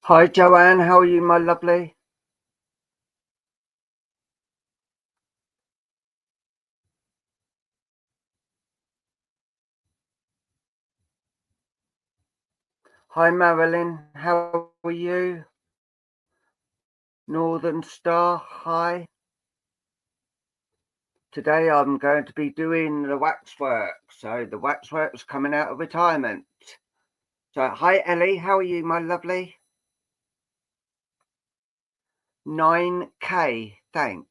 Hi, Joanne. How are you, my lovely? Hi, Marilyn. How are you? Northern Star, hi. Today I'm going to be doing the waxwork. So the waxwork is coming out of retirement. So hi, Ellie. How are you, my lovely? 9K. Thanks.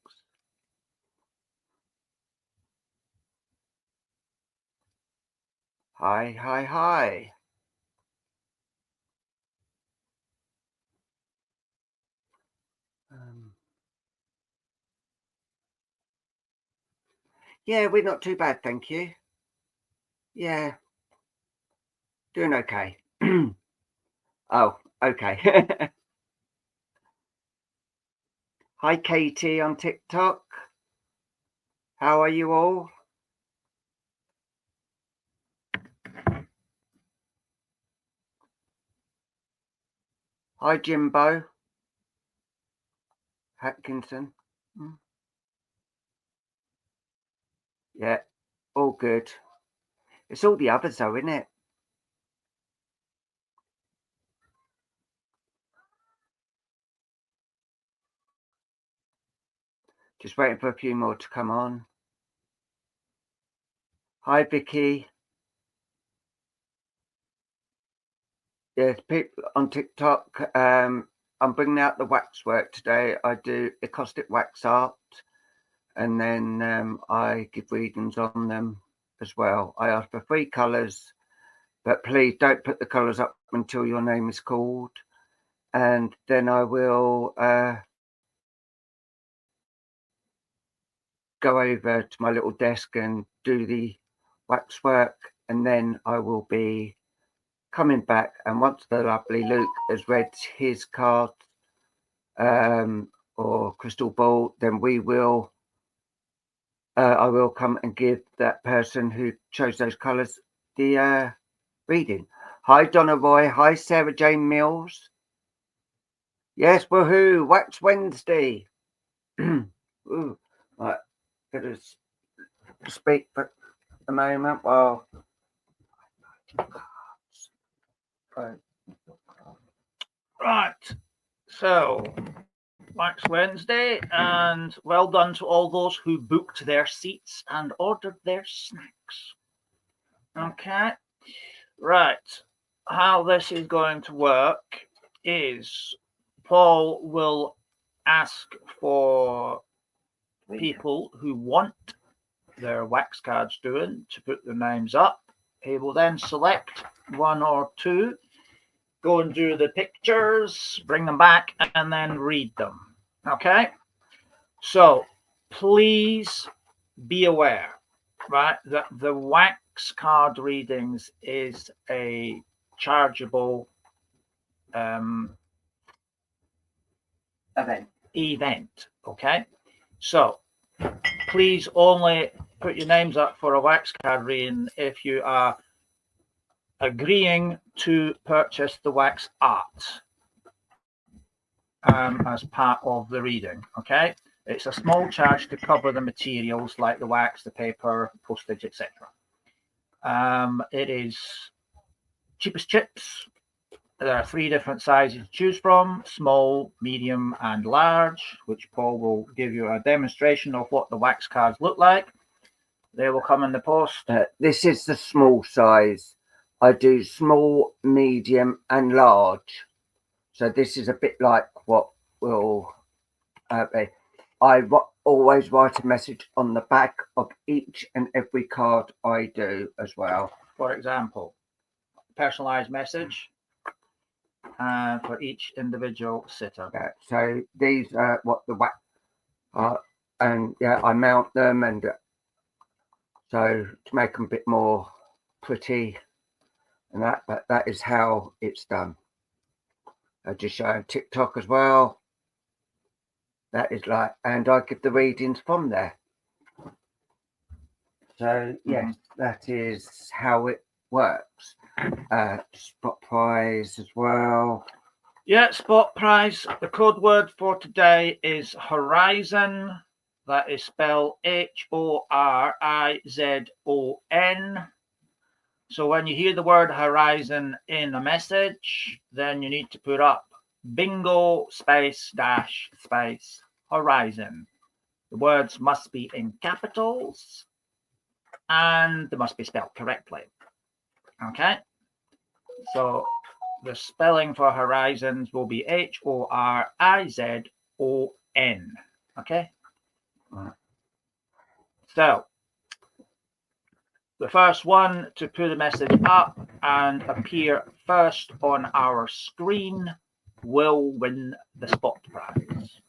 Hi, hi, hi. Yeah, we're not too bad, thank you. Yeah, doing okay. Oh, okay. Hi, Katie on TikTok. How are you all? Hi, Jimbo. Atkinson. Yeah, all good. It's all the others though, isn't it? Just waiting for a few more to come on. Hi, Vicky. Yes, people on TikTok. I'm bringing out the waxwork today. I do acoustic wax art, and then I give readings on them as well. I ask for 3 colours, but please don't put the colours up until your name is called, and then I will go over to my little desk and do the waxwork, and then I will be coming back. And once the lovely Luke has read his card or crystal ball, then we will I will come and give that person who chose those colours the reading. Hi, Donna Roy. Hi, Sarah Jane Mills. Yes, woohoo! Wax Wednesday. Ooh, right, gonna speak for a moment while. Right. So, Wax Wednesday, and well done to all those who booked their seats and ordered their snacks. Okay. Right. How this is going to work is Paul will ask for people who want their wax cards doing to put their names up. He will then select 1 or 2, go and do the pictures, bring them back, and then read them. Okay? So please be aware, right, that the wax card readings is a chargeable event. Okay? So please only put your names up for a wax card reading if you are agreeing to purchase the wax art as part of the reading. Okay, it's a small charge to cover the materials like the wax, the paper, postage, etc. It is cheap as chips, There are 3 different sizes to choose from: small, medium, and large, which Paul will give you a demonstration of what the wax cards look like. They will come in the post. This is the small size. I do small, medium, and large. So this is a bit like what will be. I always write a message on the back of each and every card I do as well. For example, personalized message for each individual sitter. Yeah, so these are what the wax are, and yeah, I mount them, and so to make them a bit more pretty and that, but that is how it's done. I just show TikTok as well. That is like, and I give the readings from there. So yes, that is how it works. Spot prize as well. Yeah, spot prize. The code word for today is horizon. That is spelled Horizon. So when you hear the word horizon in a message, then you need to put up bingo space dash space horizon. The words must be in capitals and they must be spelled correctly. Okay, so the spelling for horizons will be Horizon. Okay, so the first one to put a message up and appear first on our screen will win the spot prize.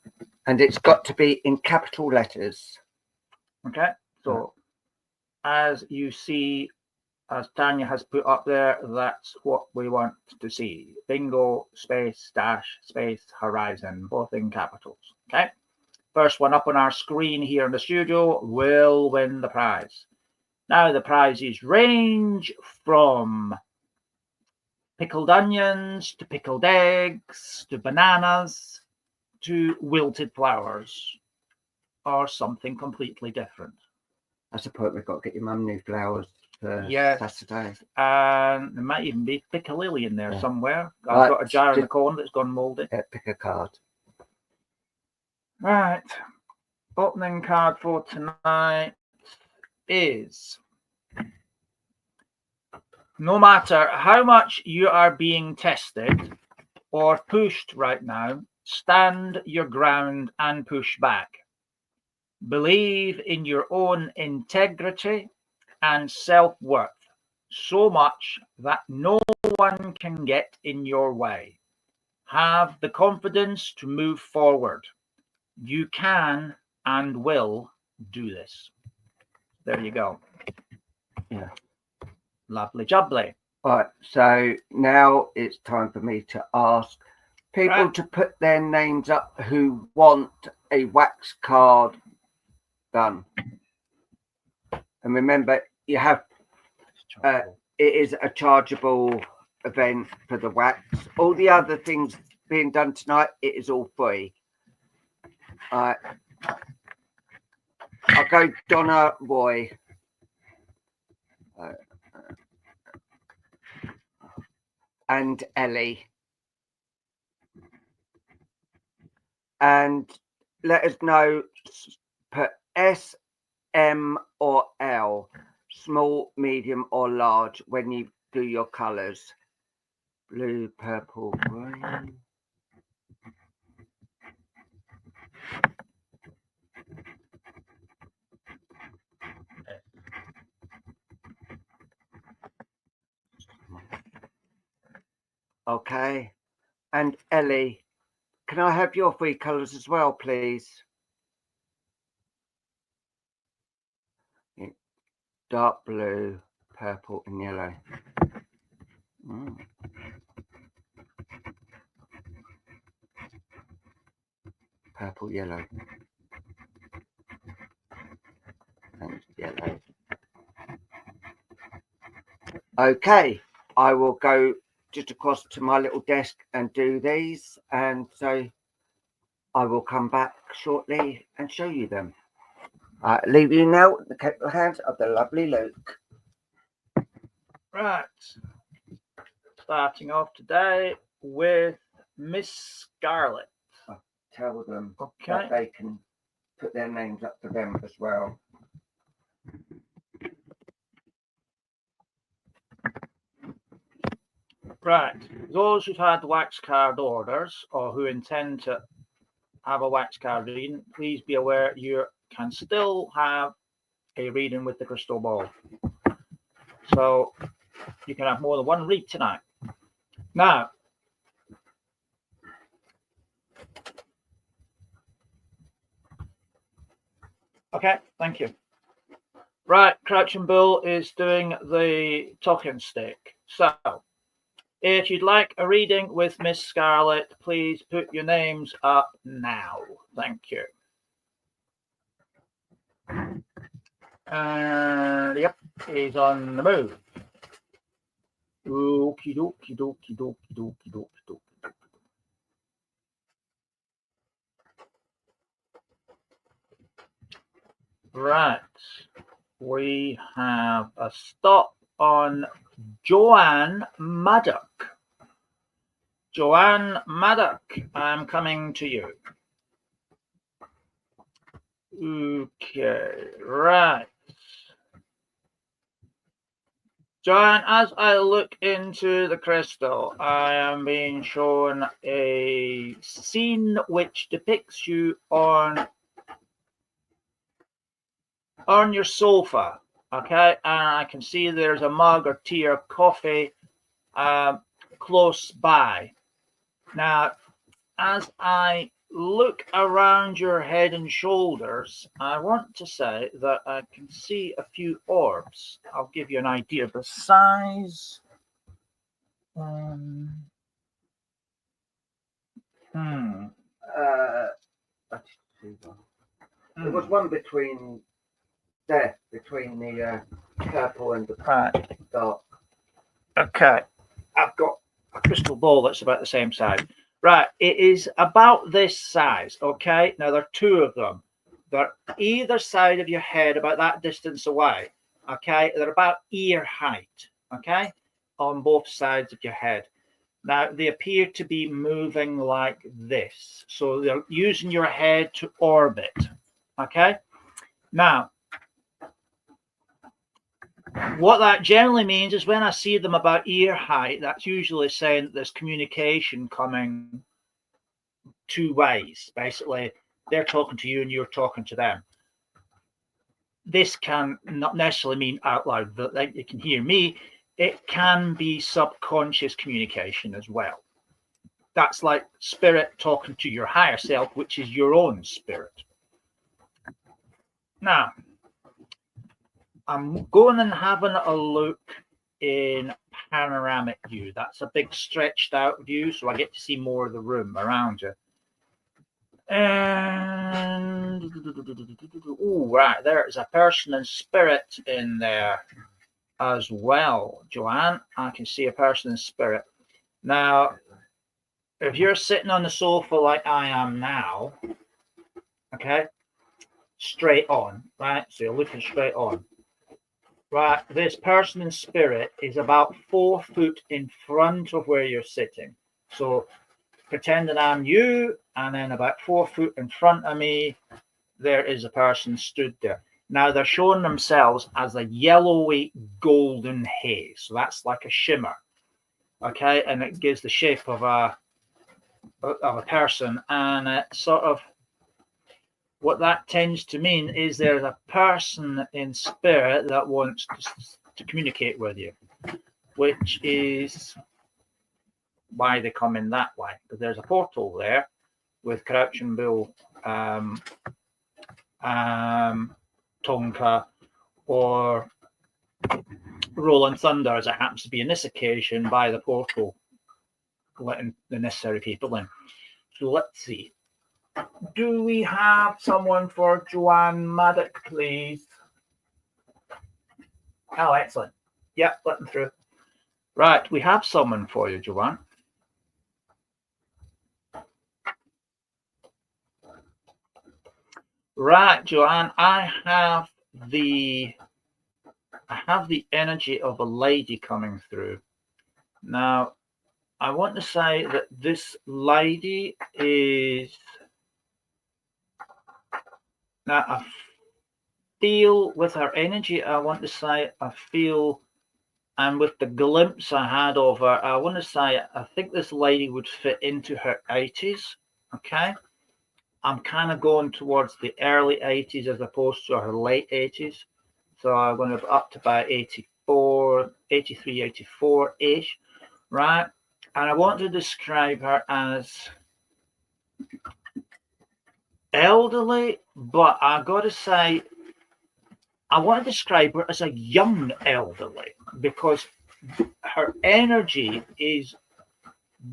And it's got to be in capital letters. Okay, so as you see, as Tanya has put up there, that's what we want to see. Bingo space dash space horizon, both in capitals. Okay, first one up on our screen here in the studio will win the prize. Now the prizes range from pickled onions to pickled eggs to bananas to wilted flowers or something completely different. I suppose we've got to get your mum new flowers for Saturday. And there might even be piccalilli in there somewhere. I've got a jar in the corner that's gone mouldy. Pick a card. Right. Opening card for tonight is, no matter how much you are being tested or pushed right now, stand your ground and push back. Believe in your own integrity and self-worth so much that no one can get in your way. Have the confidence to move forward. You can and will do this. There you go. Yeah. Lovely jubbly. Right, so now it's time for me to ask people to put their names up who want a wax card done. And remember, you have it is a chargeable event for the wax. All the other things being done tonight, it is all free. I'll go Donna Roy. And Ellie. And let us know, put S, M or L, small, medium or large when you do your colours. Blue, purple, green. Okay. And Ellie, can I have your 3 colours as well, please? Dark blue, purple and yellow. Purple, yellow. And yellow. Okay, I will go just across to my little desk and do these, and so I will come back shortly and show you them. Leave you now in the capable hands of the lovely Luke. Right, starting off today with Miss Scarlet. Tell them Okay. that they can put their names up for them as well. Right. Those who've had wax card orders or who intend to have a wax card reading, please be aware you can still have a reading with the crystal ball. So you can have more than one read tonight. Now, okay, thank you. Right, Crouching Bull is doing the talking stick. So, if you'd like a reading with Miss Scarlet, please put your names up now. Thank you. Yep, he's on the move. Okie dokie dokie dokie dokie dokie dokie. Right, we have a stop on Joanne Maddock. Joanne Maddock, I'm coming to you. Okay, right. Joanne, as I look into the crystal, I am being shown a scene which depicts you on your sofa, okay? And I can see there's a mug or tea or coffee close by. Now, as I look around your head and shoulders, I want to say that I can see a few orbs. I'll give you an idea of the size. There was one between there, between the purple and the dark. Okay, I've got a crystal ball that's about the same size. Right, it is about this size, okay? Now, there are two of them. They're either side of your head, about that distance away, okay? They're about ear height, okay? On both sides of your head. Now, they appear to be moving like this. So they're using your head to orbit, okay? Now, what that generally means is when I see them about ear height, that's usually saying that there's communication coming two ways. Basically, they're talking to you and you're talking to them. This can not necessarily mean out loud that you can hear me. It can be subconscious communication as well. That's like spirit talking to your higher self, which is your own spirit. Now, I'm going and having a look in panoramic view. That's a big stretched out view, so I get to see more of the room around you. And oh, right, there is a person in spirit in there as well, Joanne. I can see a person in spirit. Now, if you're sitting on the sofa like I am now, okay, straight on, right? So you're looking straight on. Right, this person in spirit is about 4 foot in front of where you're sitting. So pretend that I'm you, and then about 4 foot in front of me, there is a person stood there. Now they're showing themselves as a yellowy golden haze. So that's like a shimmer, okay, and it gives the shape of a person, and it sort of, what that tends to mean is there's a person in spirit that wants to communicate with you, which is why they come in that way, because there's a portal there with Crouching Bull, Tonka, or Rolling Thunder, as it happens to be in this occasion, by the portal, letting the necessary people in. So let's see. Do we have someone for Joanne Maddock, please? Oh, excellent. Yep, let them through. Right, we have someone for you, Joanne. Right, Joanne, I have the energy of a lady coming through. Now, I want to say that this lady is, now I feel with her energy, I want to say I feel, and with the glimpse I had of her, I want to say I think this lady would fit into her 80s. Okay. I'm kind of going towards the early 80s as opposed to her late 80s. So I'm going to up to about 84, 83, 84-ish, right? And I want to describe her as elderly, but I got to say, I want to describe her as a young elderly because her energy is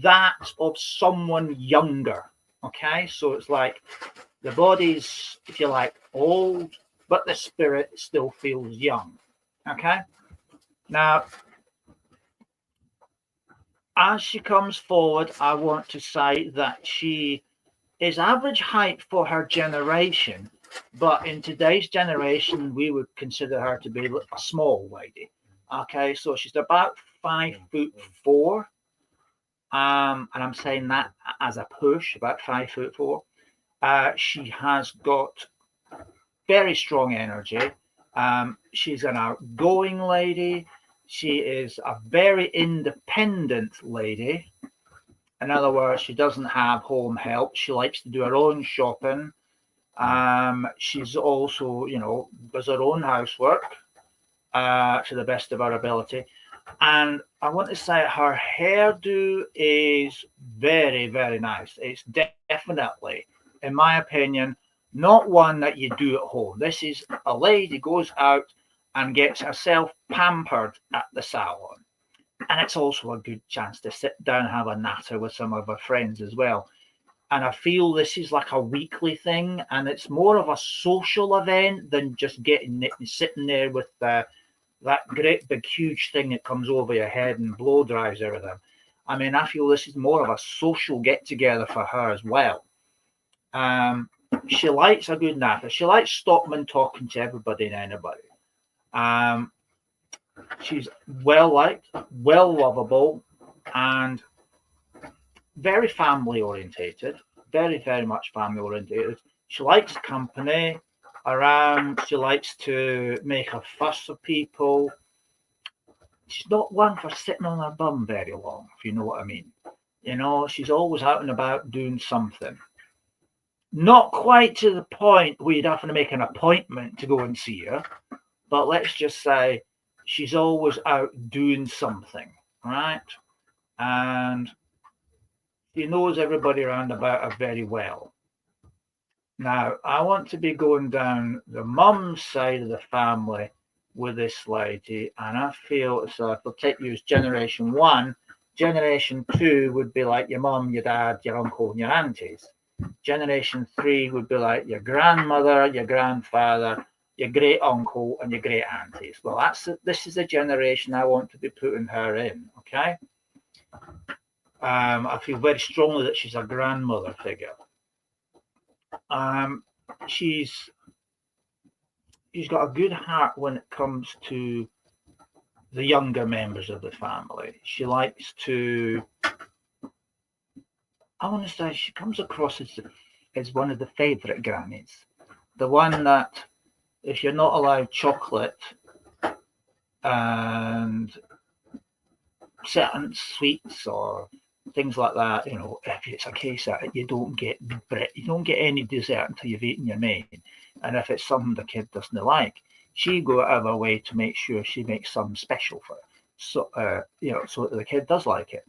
that of someone younger. Okay, so it's like the body's, if you like, old, but the spirit still feels young. Okay, now as she comes forward, I want to say that she is average height for her generation, but in today's generation, we would consider her to be a small lady. Okay, so she's about 5'4". And I'm saying that as a push, about 5'4". She has got very strong energy. She's an outgoing lady. She is a very independent lady. In other words, she doesn't have home help. She likes to do her own shopping. She's also, does her own housework to the best of her ability. And I want to say her hairdo is very, very nice. It's definitely, in my opinion, not one that you do at home. This is a lady goes out and gets herself pampered at the salon. And it's also a good chance to sit down and have a natter with some of her friends as well. And I feel this is like a weekly thing, and it's more of a social event than just getting sitting there with that great big huge thing that comes over your head and blow dries everything. I mean, I feel this is more of a social get together for her as well. She likes a good natter. She likes stopping talking to everybody and anybody. She's well liked, well lovable, and very family orientated. Very, very much family orientated. She likes company around. She likes to make a fuss of people. She's not one for sitting on her bum very long, if you know what I mean. She's always out and about doing something. Not quite to the point where you'd have to make an appointment to go and see her, but let's just say she's always out doing something, right? And she knows everybody around about her very well. Now, I want to be going down the mum's side of the family with this lady, and I feel so if we'll take you as generation 1, generation 2 would be like your mum, your dad, your uncle, and your aunties. Generation 3 would be like your grandmother, your grandfather, your great uncle, and your great aunties. Well, this is the generation I want to be putting her in. Okay. I feel very strongly that she's a grandmother figure. She's got a good heart when it comes to the younger members of the family. She likes to, I want to say, she comes across as one of the favourite grannies. The one that, if you're not allowed chocolate and certain sweets or things like that, if it's a case that you don't get any dessert until you've eaten your main, and if it's something the kid doesn't like, she go out of her way to make sure she makes something special for it, so so that the kid does like it.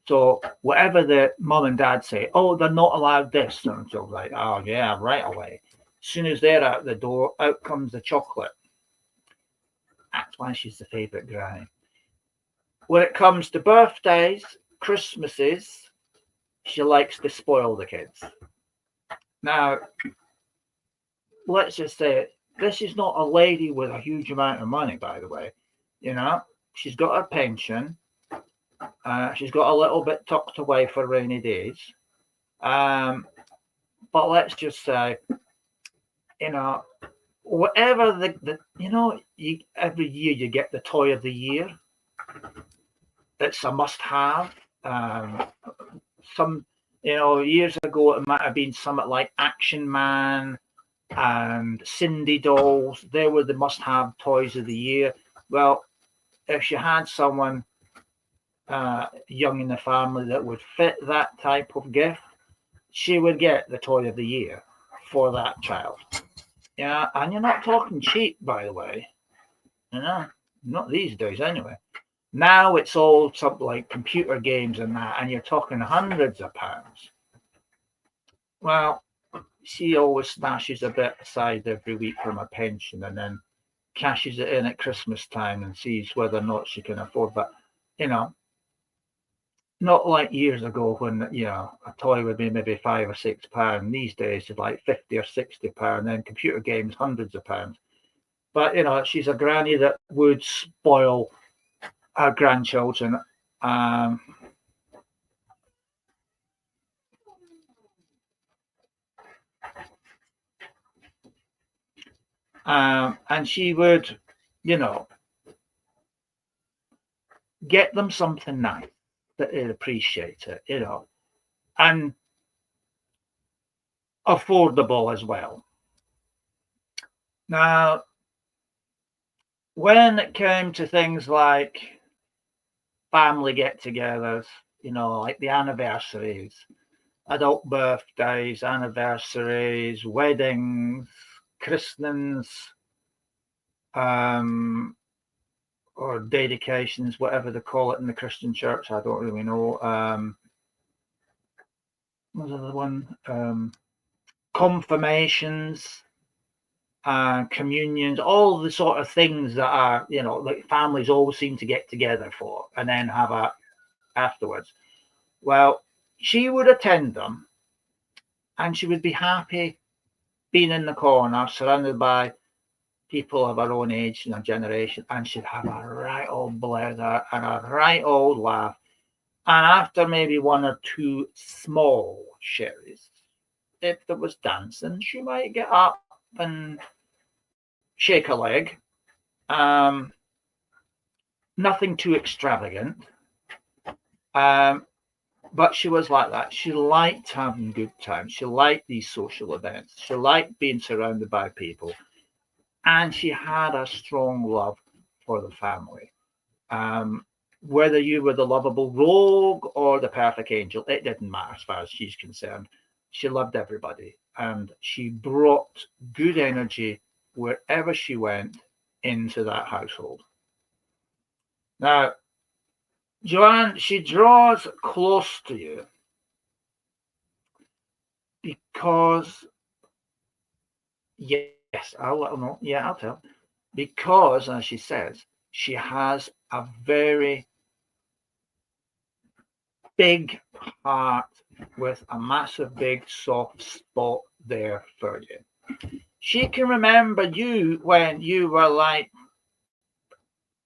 So whatever the mum and dad say, oh, they're not allowed this, and so like, oh yeah, right away. As soon as they're out the door, out comes the chocolate. That's why she's the favourite granny. When it comes to birthdays, Christmases, she likes to spoil the kids. Now, let's just say it. This is not a lady with a huge amount of money, by the way. She's got her pension. She's got a little bit tucked away for rainy days. But let's just say, whatever every year you get the toy of the year. It's a must-have. Some, years ago it might have been something like Action Man and Cindy dolls. They were the must-have toys of the year. Well, if she had someone young in the family that would fit that type of gift, she would get the toy of the year for that child. Yeah, and you're not talking cheap, by the way. Not these days anyway. Now it's all something like computer games and that, and you're talking hundreds of pounds. Well, she always stashes a bit aside every week from her pension and then cashes it in at Christmas time and sees whether or not she can afford that. Not like years ago when, a toy would be maybe £5 or £6. These days it's like £50 or £60, then computer games, hundreds of pounds. But, she's a granny that would spoil her grandchildren. And she would, get them something nice that they'd appreciate it, and affordable as well. Now, when it came to things like family get-togethers, like the anniversaries, adult birthdays, anniversaries, weddings, christenings, or dedications, whatever they call it in the Christian church, I don't really know. What was the other one? Confirmations, communions, all the sort of things that are, like families always seem to get together for and then have a afterwards. Well, she would attend them and she would be happy being in the corner surrounded by people of her own age and her generation, and she'd have a right old blather and a right old laugh. And after maybe one or two small sherries, if there was dancing, she might get up and shake a leg. Nothing too extravagant. But she was like that. She liked having good times. She liked these social events. She liked being surrounded by people. And she had a strong love for the family. Whether you were the lovable rogue or the perfect angel, it didn't matter as far as she's concerned. She loved everybody. And she brought good energy wherever she went into that household. Now, Joanne, she draws close to you because, yes, I'll let her know. Yeah, I'll tell. Because, as she says, she has a very big heart with a massive, big, soft spot there for you. She can remember you when you were like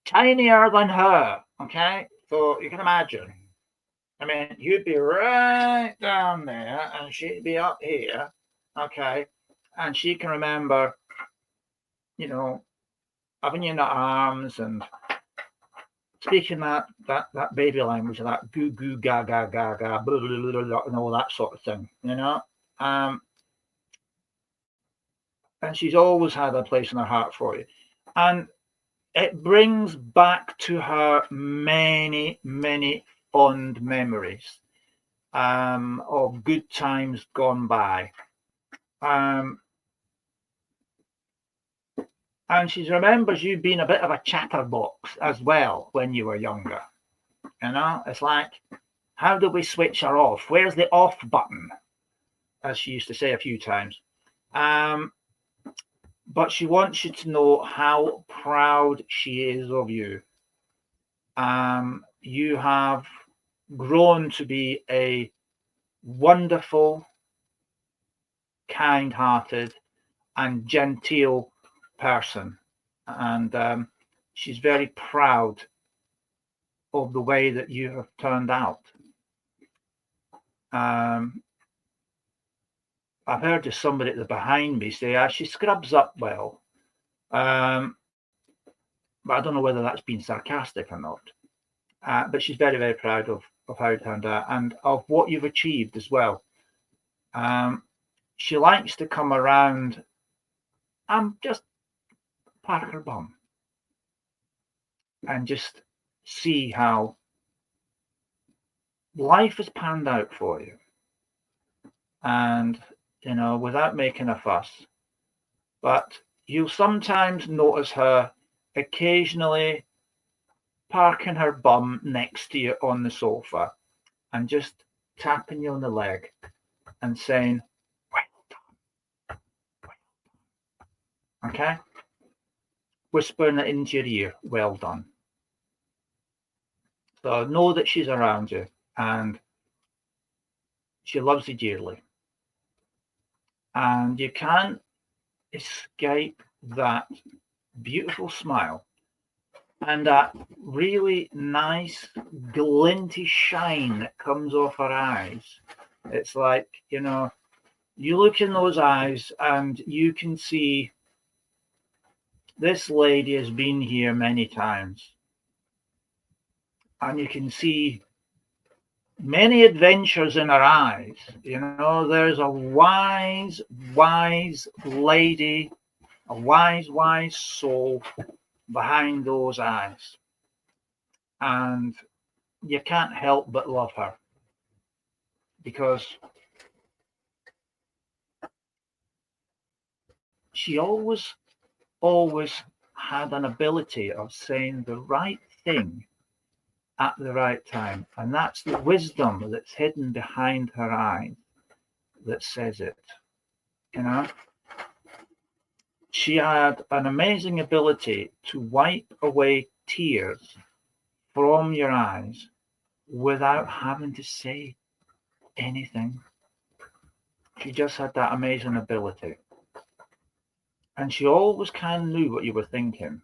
tinier than her, okay? So you can imagine. I mean, you'd be right down there and she'd be up here, okay? And she can remember, having you in her arms and speaking that baby language, that goo goo gaga gaga, blah, blah, blah, blah, and all that sort of thing, and she's always had a place in her heart for you. And it brings back to her many, many fond memories of good times gone by. And she remembers you being a bit of a chatterbox as well when you were younger. It's like, how do we switch her off? Where's the off button? As she used to say a few times. But she wants you to know how proud she is of you. You have grown to be a wonderful, kind-hearted, and genteel person. And she's very proud of the way that you have turned out. I've heard of somebody at the behind me say, she scrubs up well. But I don't know whether that's been sarcastic or not. But she's very, very proud of of how it turned out and of what you've achieved as well. She likes to come around and just park her bum and just see how life has panned out for you. And, you know, without making a fuss. But you'll sometimes notice her occasionally parking her bum next to you on the sofa and just tapping you on the leg and saying, well done. Okay? Whispering it into your ear, well done. So know that she's around you and she loves you dearly. And you can't escape that beautiful smile and that really nice glinty shine that comes off her eyes. It's like, you know, you look in those eyes and you can see this lady has been here many times. And you can see many adventures in her eyes. You know, there's a wise, wise lady, a wise, wise soul behind those eyes. And you can't help but love her because she always had an ability of saying the right thing at the right time. And that's the wisdom that's hidden behind her eyes that says it. You know, she had an amazing ability to wipe away tears from your eyes without having to say anything. She just had that amazing ability. And she always kind of knew what you were thinking.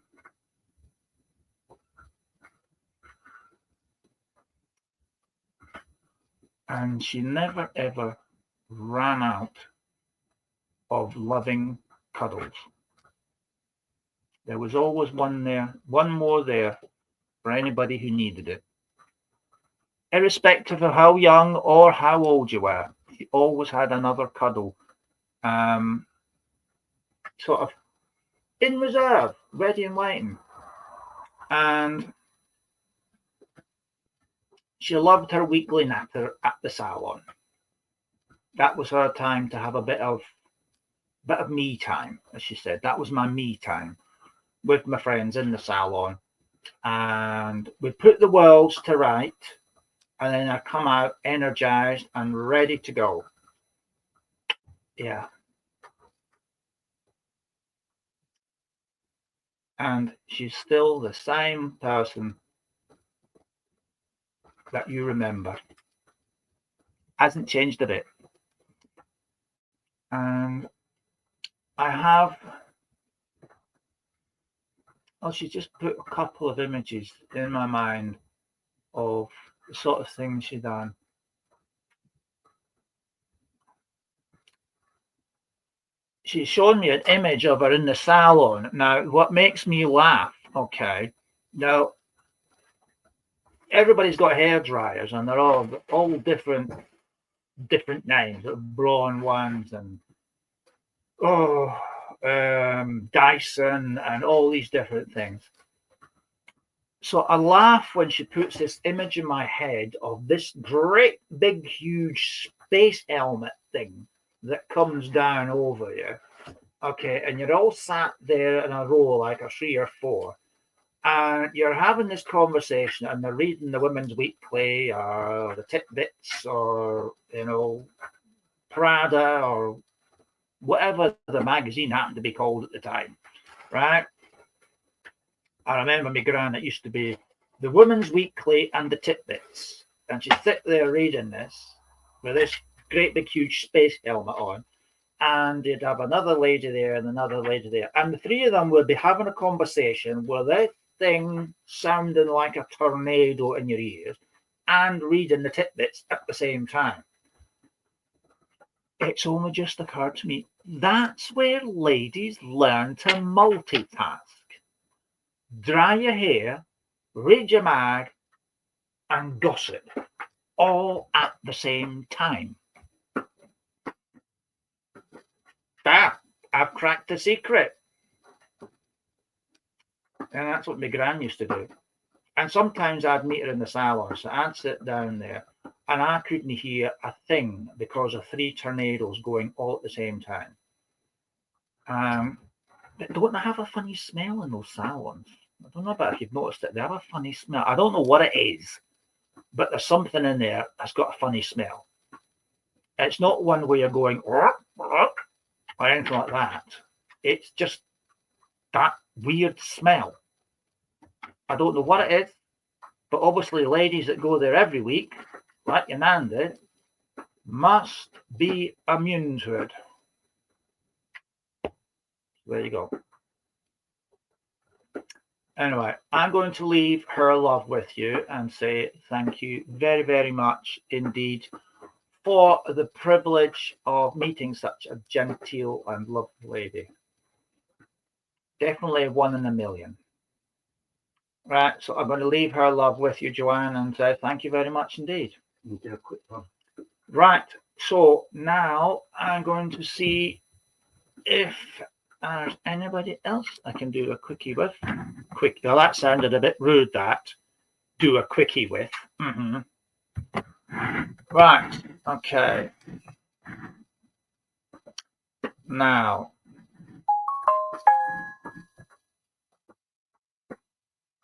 And she never ever ran out of loving cuddles. There was always one there, one more there for anybody who needed it. Irrespective of how young or how old you were, she always had another cuddle sort of in reserve, ready and waiting. And she loved her weekly natter at the salon. That was her time to have a bit of me time, as she said. That was my me time with my friends in the salon. And we put the worlds to right. And then I come out energized and ready to go. Yeah. And she's still the same person that you remember. Hasn't changed a bit. And I have, she's just put a couple of images in my mind of the sort of things she done. She's shown me an image of her in the salon. Now, what makes me laugh, okay, now, everybody's got hair dryers and they're all different names, Braun ones and Dyson and all these different things. So I laugh when she puts this image in my head of this great big huge space helmet thing that comes down over you. Okay, and you're all sat there in a row like a 3 or 4. And you're having this conversation and they're reading the Women's Weekly or the Tidbits or, you know, Prada or whatever the magazine happened to be called at the time, right? I remember my gran, it used to be the Women's Weekly and the Tidbits. And she'd sit there reading this with this great big huge space helmet on. And you'd have another lady there and another lady there. And the 3 of them would be having a conversation with this thing sounding like a tornado in your ears and reading the Tidbits at the same time. It's only just occurred to me, that's where ladies learn to multitask. Dry your hair, read your mag, and gossip all at the same time. I've cracked the secret. And that's what my gran used to do. And sometimes I'd meet her in the salon, so I'd sit down there and I couldn't hear a thing because of 3 tornadoes going all at the same time. But don't they have a funny smell in those salons? I don't know about if you've noticed it. They have a funny smell. I don't know what it is, but there's something in there that's got a funny smell. It's not one where you're going or anything like that. It's just that weird smell. I don't know what it is, but obviously ladies that go there every week, like your nan did, must be immune to it. There you go. Anyway, I'm going to leave her love with you and say thank you very, very much indeed for the privilege of meeting such a genteel and lovely lady. Definitely 1 in a million. Right, so I'm going to leave her love with you, Joanne, and say thank you very much indeed. You do a quick one. Right, so now I'm going to see if there's anybody else I can do a quickie with. Now that sounded a bit rude, that. Do a quickie with. Right, okay. Now,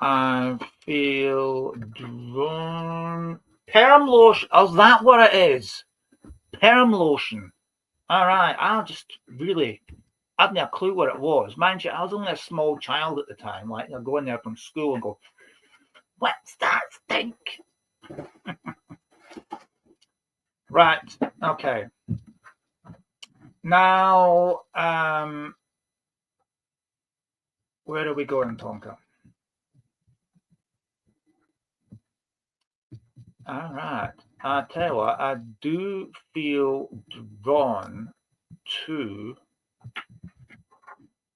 I feel drawn. Perm lotion. Oh, is that what it is? Perm lotion. All right. I hadn't a clue what it was. Mind you, I was only a small child at the time. Like, I'd go in there from school and go, "What's that stink?" Right. Okay. Now, where are we going, Tonka? All right. I tell you what, I do feel drawn to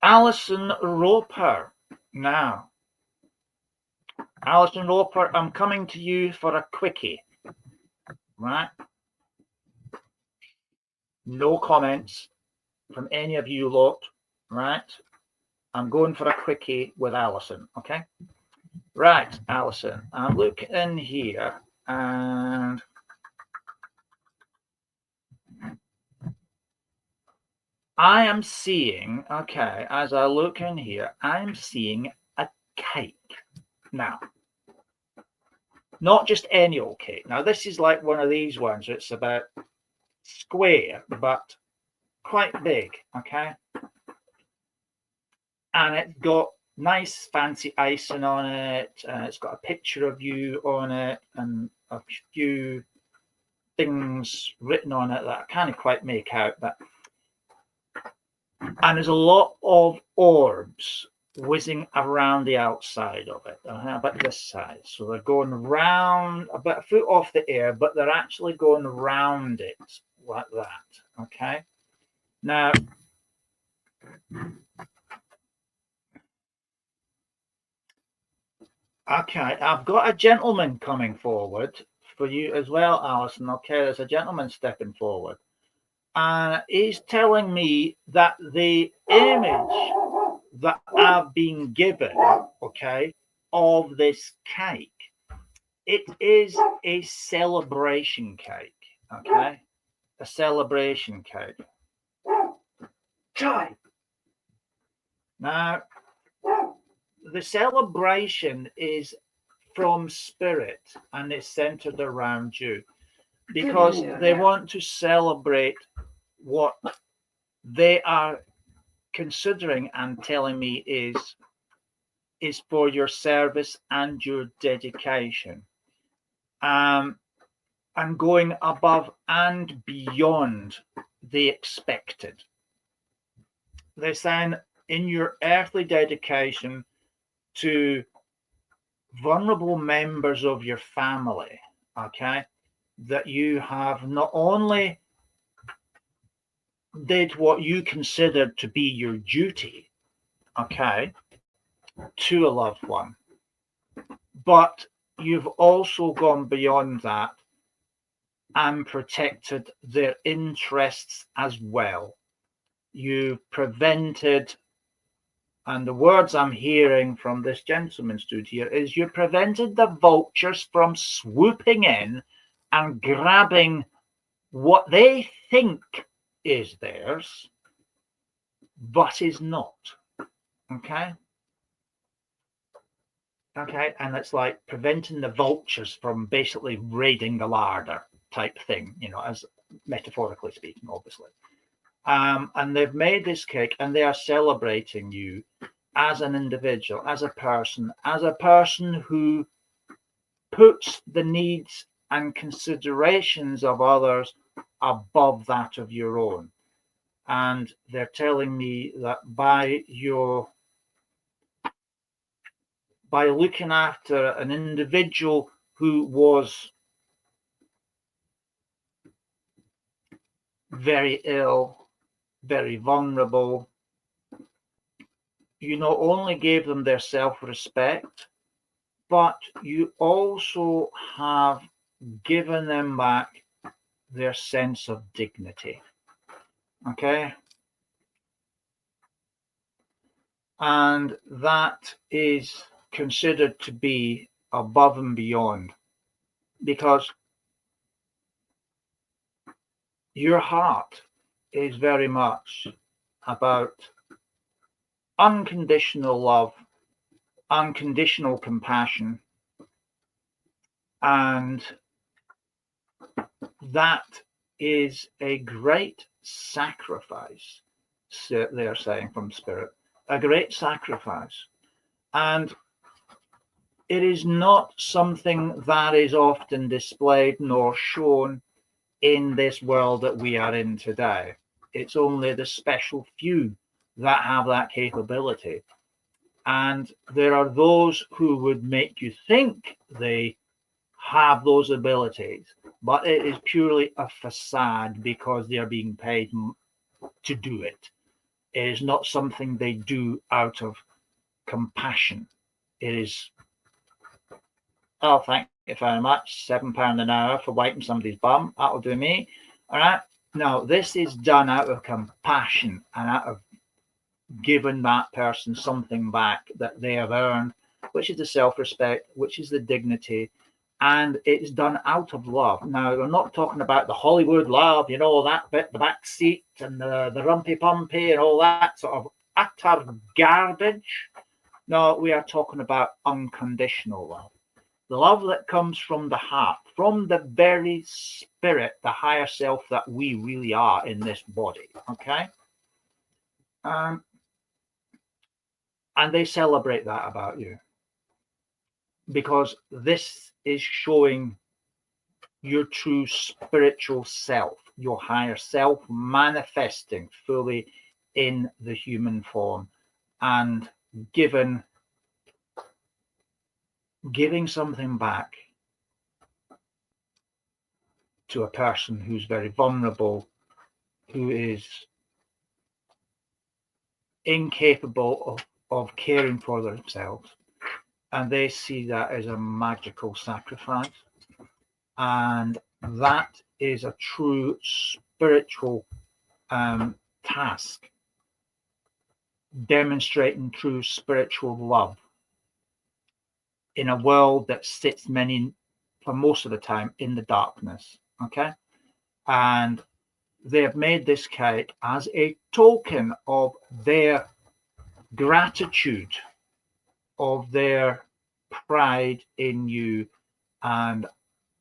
Alison Roper. Now, Alison Roper, I'm coming to you for a quickie. Right? No comments from any of you lot. Right? I'm going for a quickie with Alison. Okay? Right, Alison. I'm looking in here. And I am seeing, okay, as I look in here, I'm seeing a cake. Now, not just any old cake. Now, this is like one of these ones. It's about square, but quite big, okay? And it's got nice fancy icing on it. It's got a picture of you on it and a few things written on it that I can't quite make out, but and there's a lot of orbs whizzing around the outside of it, about this size. So they're going round about a foot off the air, but they're actually going round it like that. Okay. Now, okay, I've got a gentleman coming forward for you as well, Alison. Okay, there's a gentleman stepping forward. And he's telling me that the image that I've been given, okay, of this cake, it is a celebration cake, okay? A celebration cake. Joy. Now, the celebration is from spirit and it's centered around you because they want to celebrate what they are considering and telling me is for your service and your dedication, and going above and beyond the expected. They're saying in your earthly dedication to vulnerable members of your family, okay, that you have not only did what you considered to be your duty, okay, to a loved one, but you've also gone beyond that and protected their interests as well. You prevented, and the words I'm hearing from this gentleman stood here, is you prevented the vultures from swooping in and grabbing what they think is theirs, but is not. Okay? Okay, and it's like preventing the vultures from basically raiding the larder type thing, as metaphorically speaking, obviously. And they've made this cake and they are celebrating you as an individual, as a person who puts the needs and considerations of others above that of your own. And they're telling me that by looking after an individual who was very ill, very vulnerable, you not only gave them their self-respect, but you also have given them back their sense of dignity. Okay? And that is considered to be above and beyond, because your heart is very much about unconditional love, unconditional compassion, and that is a great sacrifice, they're saying from Spirit, a great sacrifice. And it is not something that is often displayed nor shown in this world that we are in today. It's only the special few that have that capability. And there are those who would make you think they have those abilities, but it is purely a facade because they are being paid to do it. It is not something they do out of compassion. It is, oh, thank you very much, £7 an hour for wiping somebody's bum. That'll do me. All right. No, this is done out of compassion and out of giving that person something back that they have earned, which is the self-respect, which is the dignity, and it's done out of love. Now, we're not talking about the Hollywood love, that bit, the back seat and the rumpy-pumpy and all that sort of utter garbage. No, we are talking about unconditional love. The love that comes from the heart, from the very spirit, the higher self that we really are in this body, okay? And they celebrate that about you, because this is showing your true spiritual self, your higher self manifesting fully in the human form and giving something back to a person who's very vulnerable, who is incapable of caring for themselves. And they see that as a magical sacrifice. And that is a true spiritual task, demonstrating true spiritual love in a world that sits for most of the time, in the darkness. Okay? And they have made this cake as a token of their gratitude, of their pride in you, and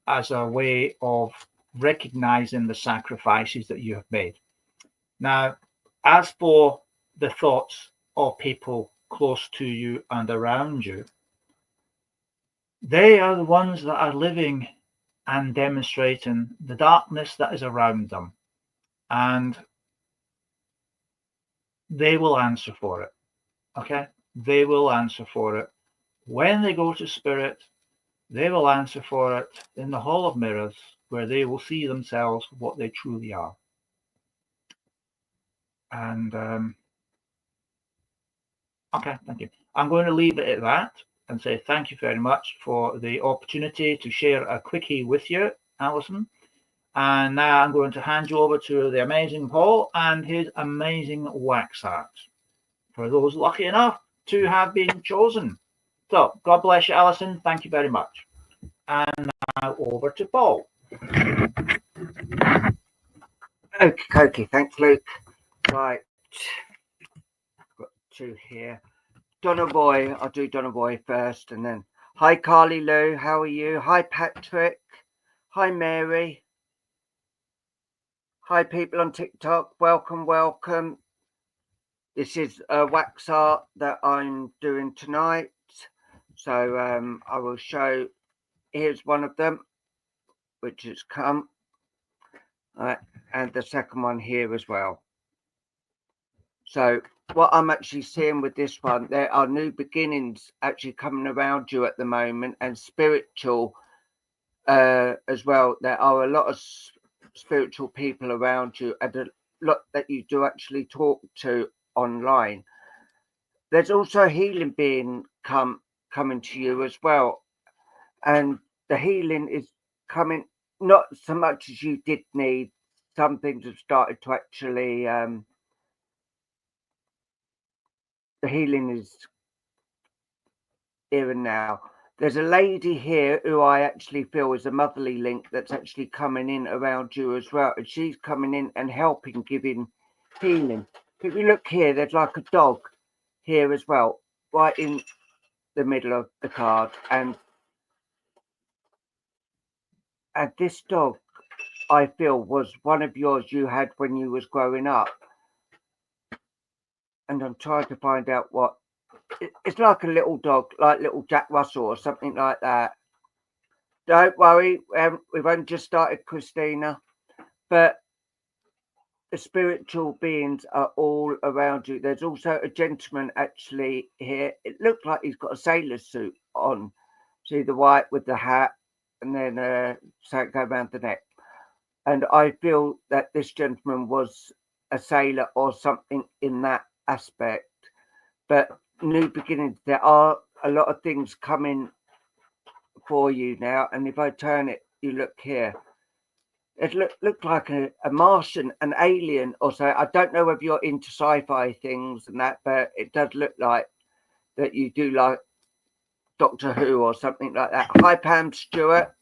as a way of recognizing the sacrifices that you have made. Now, as for the thoughts of people close to you and around you, they are the ones that are living and demonstrating the darkness that is around them. And they will answer for it. Okay? They will answer for it. When they go to Spirit, they will answer for it in the Hall of Mirrors, where they will see themselves what they truly are. And okay, thank you. I'm going to leave it at that and say thank you very much for the opportunity to share a quickie with you, Alison. And now I'm going to hand you over to the amazing Paul and his amazing wax art for those lucky enough to have been chosen. So, God bless you, Alison. Thank you very much. And now over to Paul. Okay, thanks, Luke. Right, got two here. Donna Boy, I'll do Donna Boy first, and then hi, Carly Lou, how are you? Hi, Patrick. Hi, Mary. Hi, people on TikTok. Welcome. This is a wax art that I'm doing tonight. So I will show. Here's one of them, which has come. And the second one here as well. So what I'm actually seeing with this one, there are new beginnings actually coming around you at the moment, and spiritual as well. There are a lot of spiritual people around you, and a lot that you do actually talk to online. There's also healing being coming to you as well, and the healing is coming not so much as you did need. Some things have started to actually the healing is here and now. There's a lady here who I actually feel is a motherly link that's actually coming in around you as well, and she's coming in and helping, giving healing. If you look here, there's like a dog here as well, right in the middle of the card, and this dog I feel was one of yours you had when you was growing up, and I'm trying to find out what it's like. A little dog, like little Jack Russell or something like that. Don't worry, we've only just started, Christina, but the spiritual beings are all around you. There's also a gentleman actually here. It looks like he's got a sailor suit on. See the white with the hat, and then something go around the neck. And I feel that this gentleman was a sailor or something in that aspect. But new beginnings, there are a lot of things coming for you now. And if I turn it, you look here. It looked like a Martian, an alien or so. I don't know if you're into sci-fi things and that, but it does look like that you do like Doctor Who or something like that. Hi, Pam Stewart.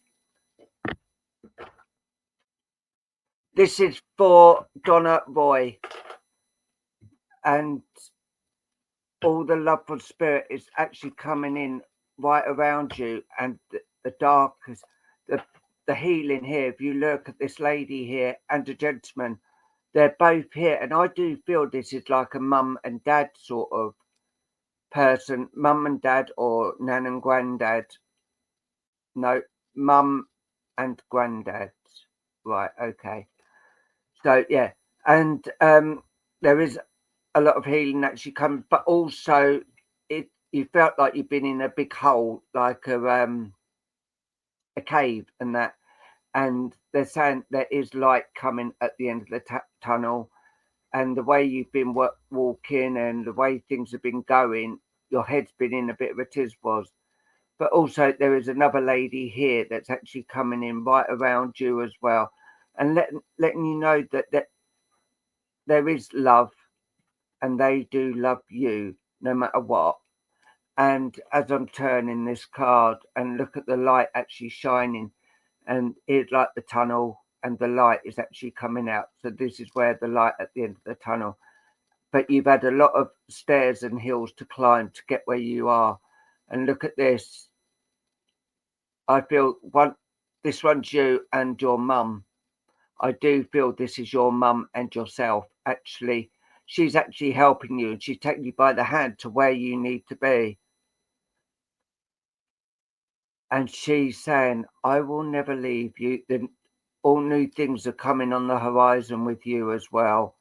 This is for Donna Roy, and all the love for spirit is actually coming in right around you, and the darkness, the healing here. If you look at this lady here and the gentleman, they're both here, and I do feel this is like a mum and dad sort of person, mum and dad, or nan and granddad. No, mum and granddad. Right, okay. So yeah, and there is a lot of healing actually coming, but also you felt like you've been in a big hole, like a cave, and that. And they're saying there is light coming at the end of the tunnel, and the way you've been walking and the way things have been going, your head's been in a bit of a tiz-was. But also there is another lady here that's actually coming in right around you as well, and letting you know that there is love, and they do love you no matter what. And as I'm turning this card and look at the light actually shining, and it's like the tunnel, and the light is actually coming out. So this is where the light at the end of the tunnel. But you've had a lot of stairs and hills to climb to get where you are. And look at this. I feel this one's you and your mum. I do feel this is your mum and yourself. Actually, she's actually helping you, and she's taking you by the hand to where you need to be. And she's saying, I will never leave you. Then all new things are coming on the horizon with you as well.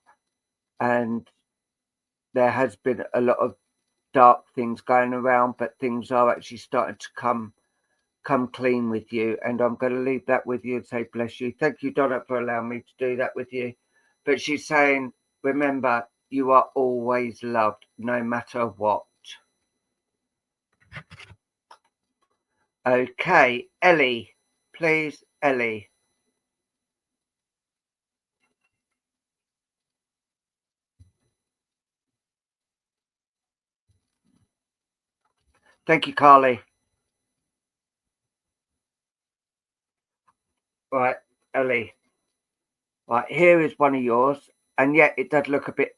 And there has been a lot of dark things going around, but things are actually starting to come clean with you. And I'm going to leave that with you and say, bless you. Thank you, Donna, for allowing me to do that with you. But she's saying, remember, you are always loved, no matter what. Okay, Ellie, please, Ellie. Thank you, Carly. Right, Ellie. Right, here is one of yours, and yet it does look a bit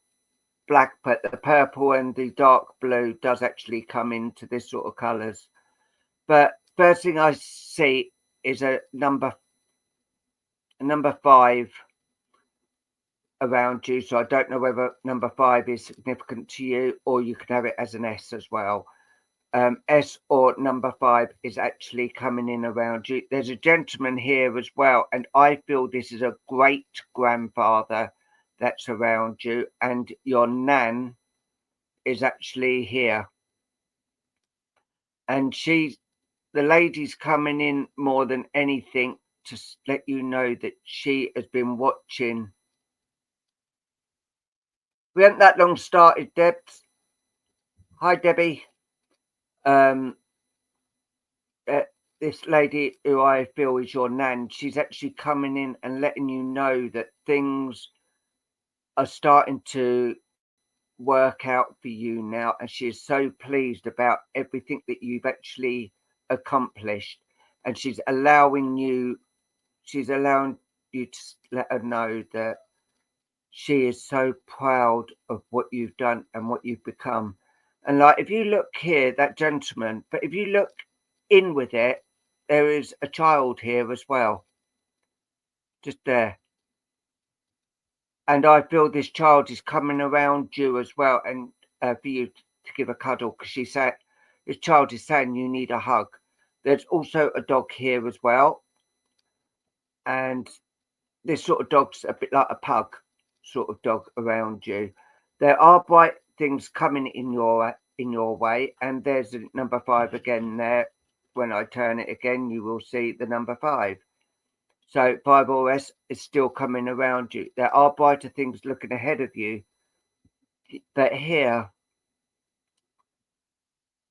black, but the purple and the dark blue does actually come into this sort of colours. But first thing I see is a number 5 around you. So I don't know whether number 5 is significant to you, or you can have it as an S as well. S or number 5 is actually coming in around you. There's a gentleman here as well, and I feel this is a great grandfather that's around you, and your nan is actually here, and the lady's coming in more than anything to let you know that she has been watching. We haven't that long started, Debs. Hi, Debbie. This lady who I feel is your nan, she's actually coming in and letting you know that things are starting to work out for you now, and she is so pleased about everything that you've actually accomplished, and she's allowing you to let her know that she is so proud of what you've done and what you've become. And like, if you look here, that gentleman, but if you look in with it, there is a child here as well, just there. And I feel this child is coming around you as well, and for you to give a cuddle, because she said this child is saying you need a hug. There's also a dog here as well, and this sort of dog's a bit like a pug sort of dog around you. There are bright things coming in your way, and there's a number 5 again there. When I turn it again, you will see the number 5. So 5 or S is still coming around you. There are brighter things looking ahead of you, but here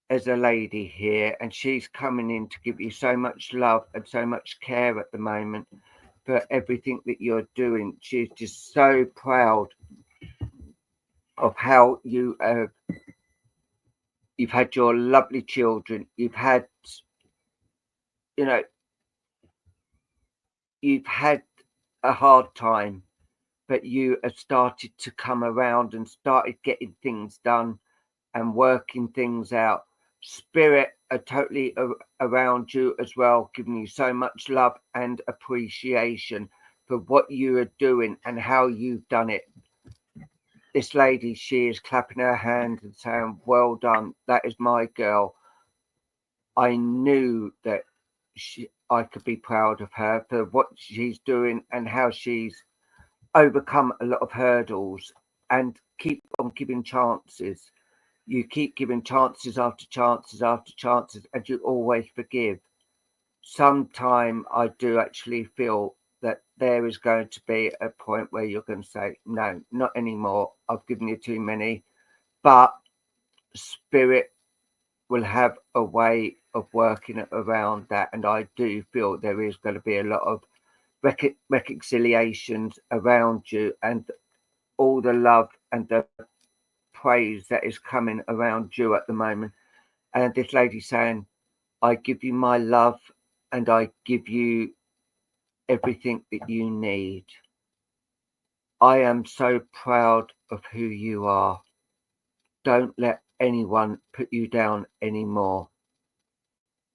is a lady here, and she's coming in to give you so much love and so much care at the moment for everything that you're doing. She's just so proud of how you've had your lovely children. You've had a hard time, but you have started to come around and started getting things done and working things out. Spirit are totally around you as well, giving you so much love and appreciation for what you are doing and how you've done it. This lady, she is clapping her hands and saying, well done, that is my girl. I knew that I could be proud of her for what she's doing and how she's overcome a lot of hurdles and keep on giving chances. You keep giving chances after chances after chances, and you always forgive. Sometime I do actually feel that there is going to be a point where you're going to say, no, not anymore. I've given you too many. But Spirit will have a way of working around that. And I do feel there is going to be a lot of reconciliations around you, and all the love and the praise that is coming around you at the moment. And this lady saying, I give you my love and I give you everything that you need. I am so proud of who you are. Don't let anyone put you down anymore,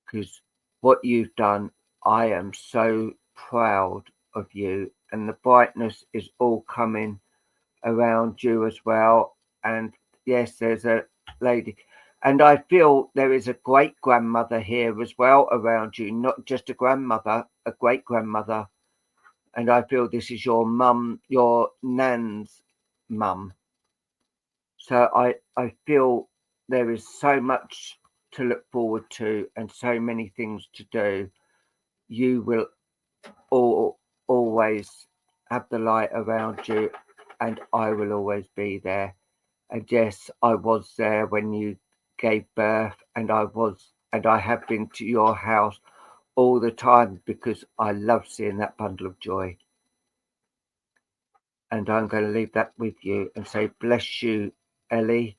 because what you've done, I am so proud of you, and the brightness is all coming around you as well. And yes, there's a lady, and I feel there is a great grandmother here as well around you, not just a grandmother, a great grandmother. And I feel this is your mum, your nan's mum. So I feel there is so much to look forward to and so many things to do. You will always have the light around you, and I will always be there. And yes, I was there when you gave birth, and I have been to your house all the time because I love seeing that bundle of joy. And I'm going to leave that with you and say, bless you, Ellie.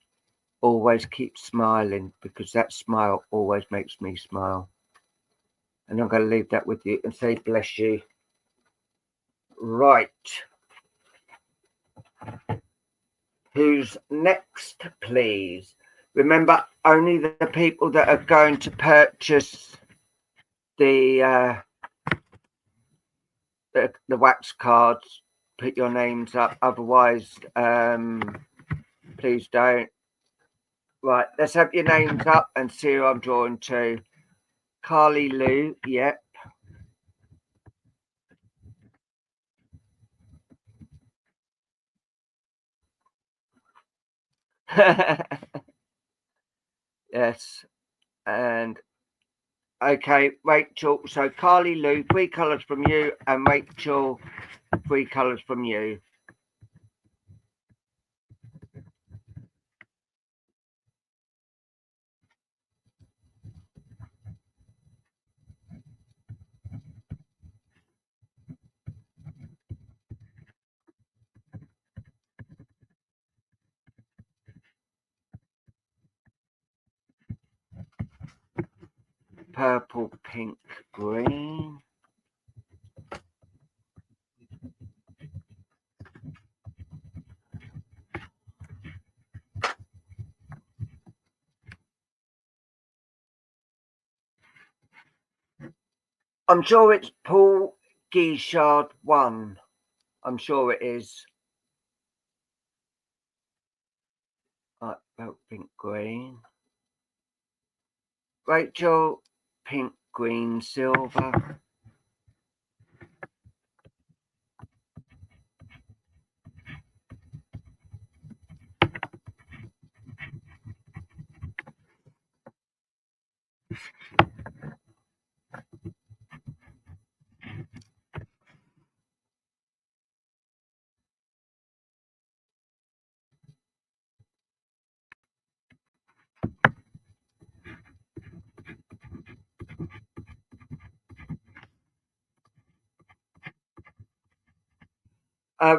always keep smiling, because that smile always makes me smile. And I'm going to leave that with you and say bless you. Right. Who's next, please? Remember, only the people that are going to purchase the wax cards, put your names up. Otherwise, please don't. Right, let's have your names up and see who I'm drawing to. Carly Lou, yep. Yes, and okay, Rachel. So Carly Lou, 3 colours from you, and Rachel, 3 colours from you. Purple, pink, green. I'm sure it's Paul Guichard 1. I'm sure it is. Right, pink, green. Rachel, pink, green, silver.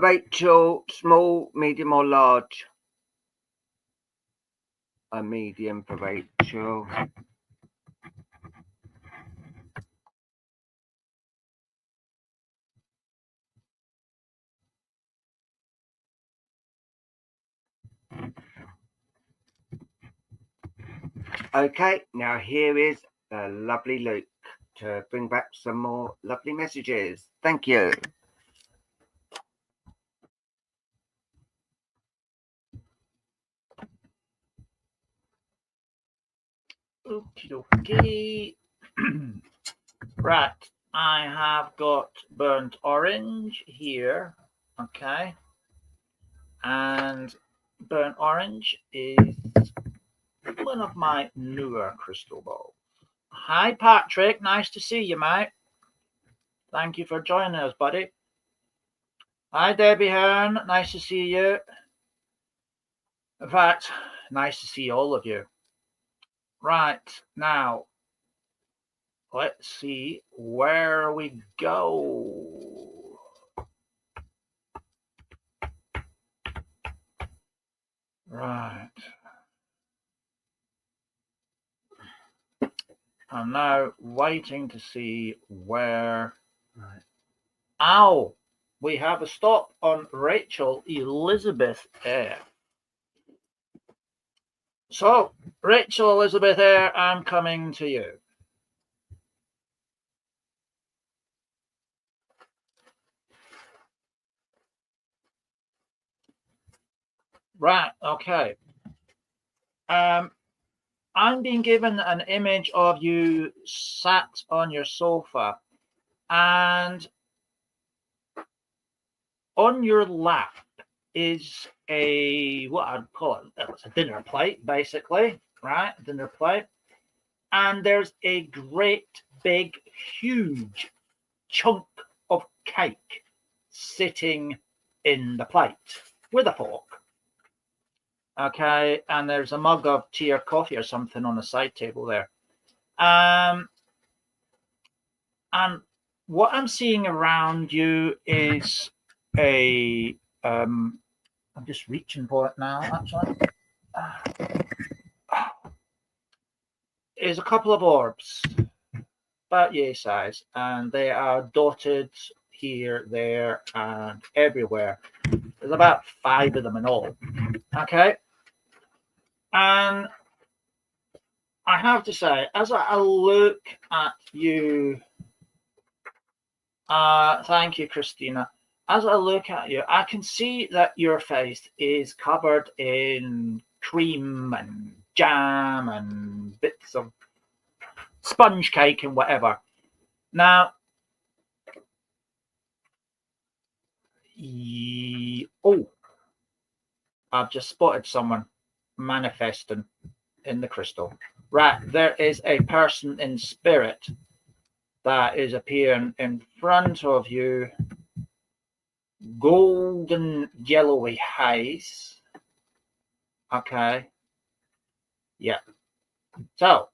Rachel, small, medium, or large? A medium for Rachel. Okay, now here is the lovely Luke to bring back some more lovely messages. Thank you. Okay. Right, I have got burnt orange here. Okay. And burnt orange is one of my newer crystal balls. Hi, Patrick. Nice to see you, mate. Thank you for joining us, buddy. Hi, Debbie Hearn. Nice to see you. In fact, nice to see all of you. Right, now, let's see where we go. Right. I'm now waiting to see where. Right. Ow! We have a stop on Rachel Elizabeth Eyre. So, Rachel Elizabeth Eyre, I'm coming to you. Right, okay. I'm being given an image of you sat on your sofa, and on your lap is what I'd call it. It's a dinner plate, basically, right? A dinner plate. And there's a great, big, huge chunk of cake sitting in the plate with a fork. Okay, and there's a mug of tea or coffee or something on the side table there. And what I'm seeing around you is I'm just reaching for it now, actually. is a couple of orbs, about yay size, and they are dotted here, there, and everywhere. There's about 5 of them in all. Okay. And I have to say, as I look at you, thank you, Christina. As I look at you, I can see that your face is covered in cream and jam and bits of sponge cake and whatever. Now, oh, I've just spotted someone manifesting in the crystal. Right, there is a person in spirit that is appearing in front of you. Golden yellowy eyes. Okay. Yeah. So,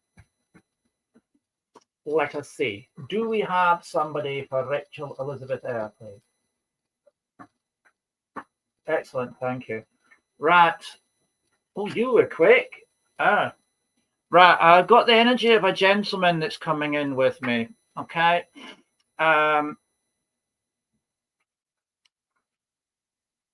let us see. Do we have somebody for Rachel Elizabeth Eyre, please? Excellent, thank you. Right. Oh, you were quick. Right, I've got the energy of a gentleman that's coming in with me. Okay. And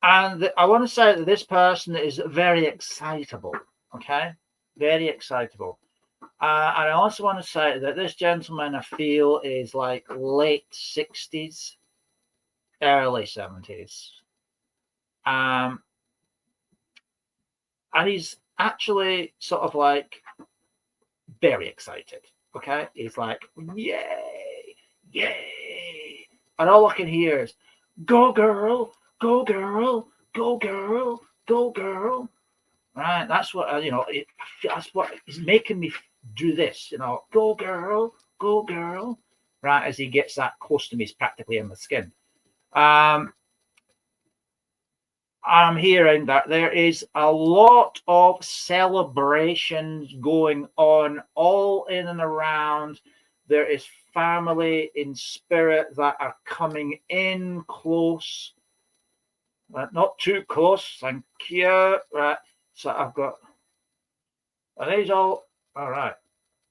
I want to say that this person is very excitable. Okay. Very excitable. And I also want to say that this gentleman, I feel, is like late 60s, early 70s. And he's actually sort of like very excited. Okay. He's like, yay, yay. And all I can hear is, go girl, go girl, go girl, go girl. Right. That's what, that's what is making me do this, go girl, go girl. Right. As he gets that close to me, he's practically in the skin. I'm hearing that there is a lot of celebrations going on all in and around. There is family in spirit that are coming in close, but not too close. Thank you. Right. So I've got, are these all right?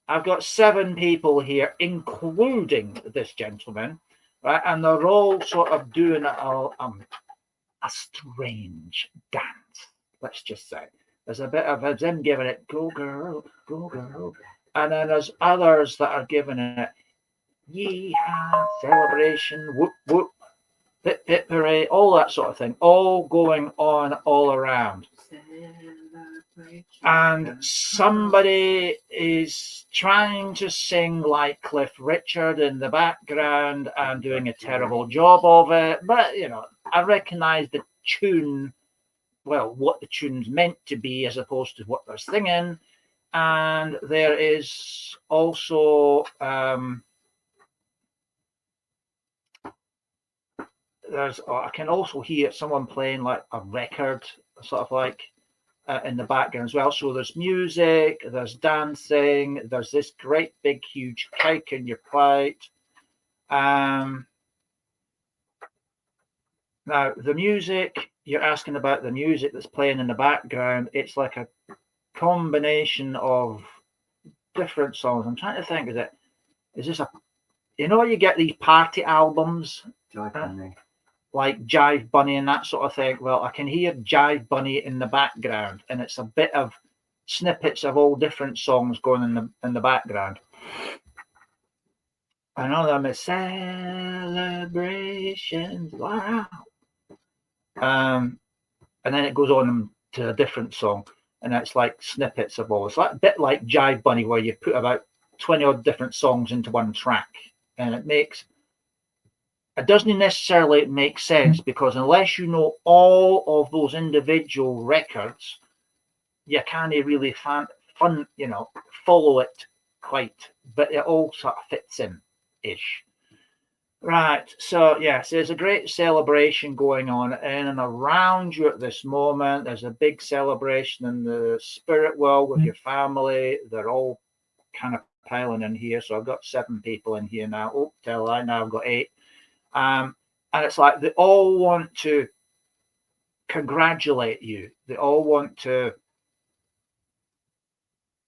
I've got 7 people here, including this gentleman, right? And they're all sort of doing a strange dance, let's just say. There's a bit of them giving it, go girl, go girl. And then there's others that are giving it, yeehaw, celebration, whoop, whoop, pip, pip, hooray, all that sort of thing, all going on all around. And somebody is trying to sing like Cliff Richard in the background and doing a terrible job of it. But, I recognize the tune, well, what the tune's meant to be as opposed to what they're singing. And there is also I can also hear someone playing like a record, sort of like in the background as well. So there's music, there's dancing, there's this great big huge cake in your plate. Now, the music, you're asking about the music that's playing in the background. It's like a combination of different songs. I'm trying to think, is this you get these party albums? Like Jive Bunny and that sort of thing. Well, I can hear Jive Bunny in the background, and it's a bit of snippets of all different songs going in the background. I know them as celebrations. Wow. And then it goes on to a different song, and it's like snippets of all. It's like a bit like Jive Bunny, where you put about 20 odd different songs into one track, and it doesn't necessarily make sense, because unless you know all of those individual records, you can't really follow it quite, but it all sort of fits in ish. Right. So yes, there's a great celebration going on in and around you at this moment. There's a big celebration in the spirit world with your family. They're all kind of piling in here. So I've got 7 people in here now. Oh, tell I now I've got 8. And it's like they all want to congratulate you. They all want to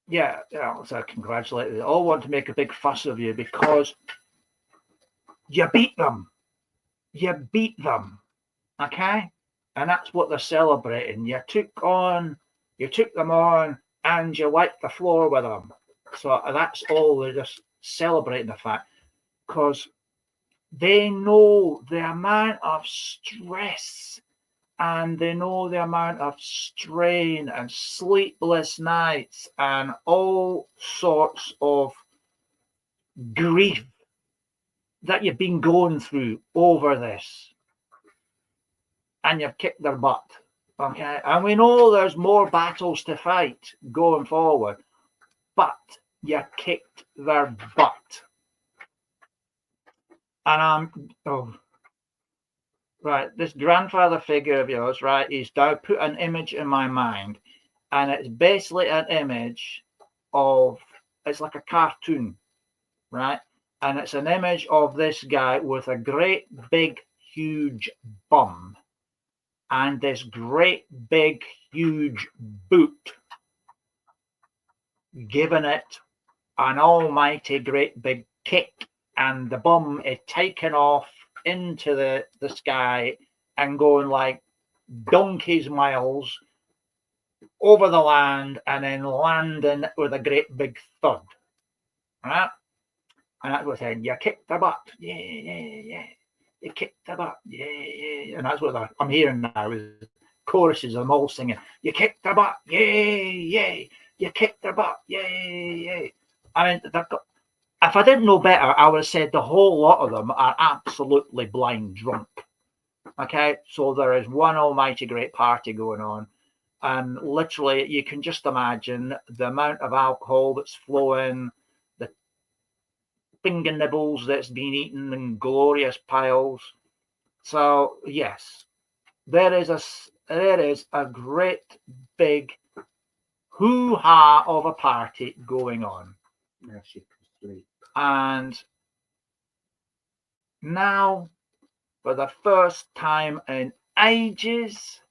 yeah, so congratulate you. They all want to make a big fuss of you because you beat them. You beat them. Okay? And that's what they're celebrating. You took them on, and you wiped the floor with them. So that's all. They're just celebrating the fact, because they know the amount of stress, and they know the amount of strain and sleepless nights and all sorts of grief that you've been going through over this. And you've kicked their butt. Okay. And we know there's more battles to fight going forward, but you kicked their butt. And right, this grandfather figure of yours, right, he's now put an image in my mind, and it's basically an image of, it's like a cartoon, right? And it's an image of this guy with a great big huge bum and this great big huge boot, giving it an almighty great big kick, and the bum is taken off into the sky and going like donkey's miles over the land, and then landing with a great big thud. Right? And that's what saying, you kicked the butt. Yeah, yeah, yeah. You kicked the butt. Yeah, yeah. And that's what I'm hearing now is choruses of them all singing, you kicked the butt. Yeah, yeah. You kicked the butt. Yeah, yeah. I mean, if I didn't know better, I would have said the whole lot of them are absolutely blind drunk. Okay, so there is one almighty great party going on, and literally you can just imagine the amount of alcohol that's flowing, the finger nibbles that's been eaten in glorious piles. So yes, there is a great big hoo-ha of a party going on. Now she can sleep. And now, for the first time in ages,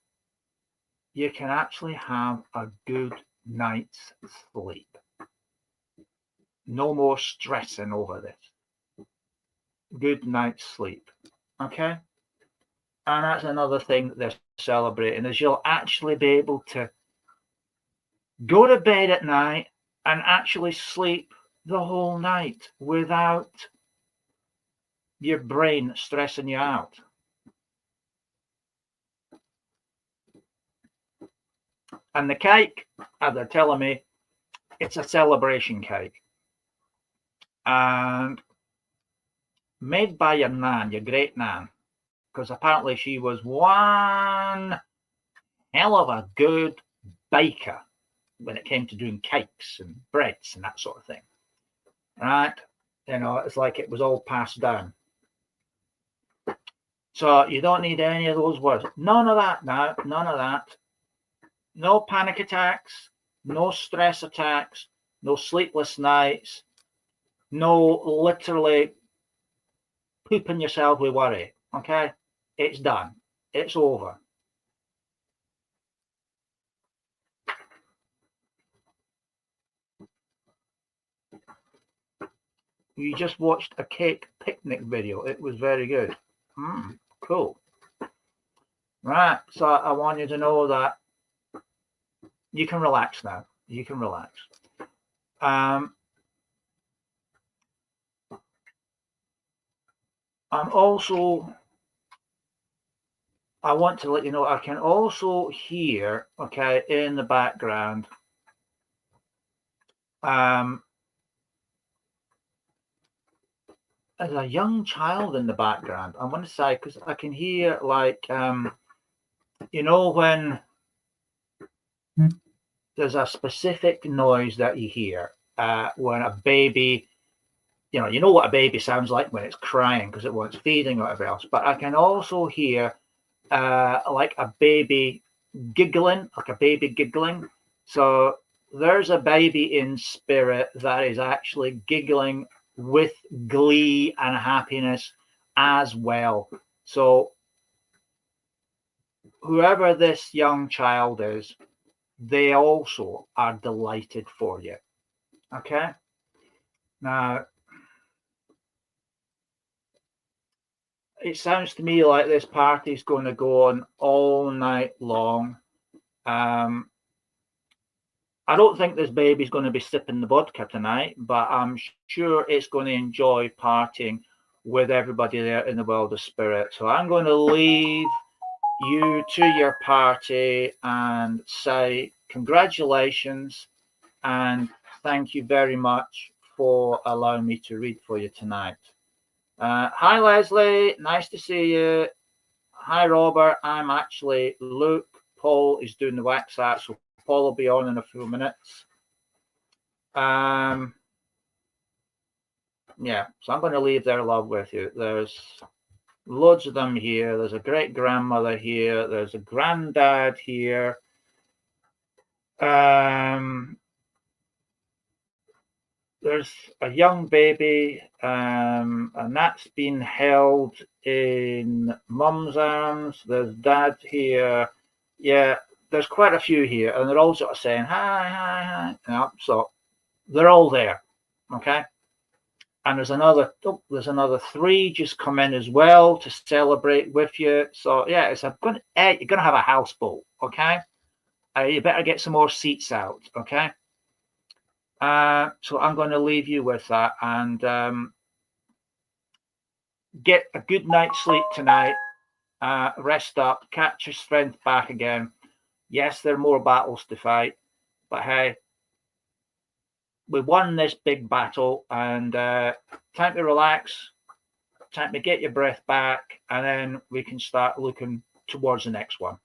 you can actually have a good night's sleep. No more stressing over this. Good night's sleep. Okay? And that's another thing that they're celebrating, is you'll actually be able to go to bed at night and actually sleep the whole night without your brain stressing you out. And the cake, as they're telling me, it's a celebration cake. And made by your nan, your great nan, because apparently she was one hell of a good baker when it came to doing cakes and breads and that sort of thing. Right? You know, it's like it was all passed down. So you don't need any of those words. None of that now. None of that. No panic attacks. No stress attacks. No sleepless nights. No literally pooping yourself with worry. Okay? It's done. It's over. You just watched a cake picnic video. It was very good. Cool. Right. So I want you to know that you can relax now. You can relax. And also, I want to let you know, I can also hear, okay, in the background, there's a young child in the background. I want to say, because I can hear like, you know, when there's a specific noise that you hear when a baby, you know what a baby sounds like when it's crying because it wants feeding or whatever else. But I can also hear like a baby giggling, So there's a baby in spirit that is actually giggling with glee and happiness as well. So whoever this young child is, they also are delighted for you. Okay. Now, it sounds to me like this party is going to go on all night long. I don't think this baby's going to be sipping the vodka tonight, but I'm sure it's going to enjoy partying with everybody there in the world of spirit. So I'm going to leave you to your party and say congratulations and thank you very much for allowing me to read for you tonight. Hi, Leslie. Nice to see you. Hi, Robert. I'm actually Luke. Paul is doing the wax art, so Paul will be on in a few minutes. Yeah, so I'm going to leave their love with you. There's loads of them here. There's a great grandmother here. There's a granddad here. There's a young baby, and that's been held in mum's arms. There's dad here. Yeah, there's quite a few here, and they're all sort of saying hi, hi, hi. Yeah, so they're all there. Okay. And there's another 3 just come in as well to celebrate with you. So yeah, you're gonna have a houseboat, okay? You better get some more seats out, okay? So I'm going to leave you with that and get a good night's sleep tonight. Rest up, catch your strength back again. Yes, there are more battles to fight, but hey, we won this big battle, and time to relax, time to get your breath back, and then we can start looking towards the next one.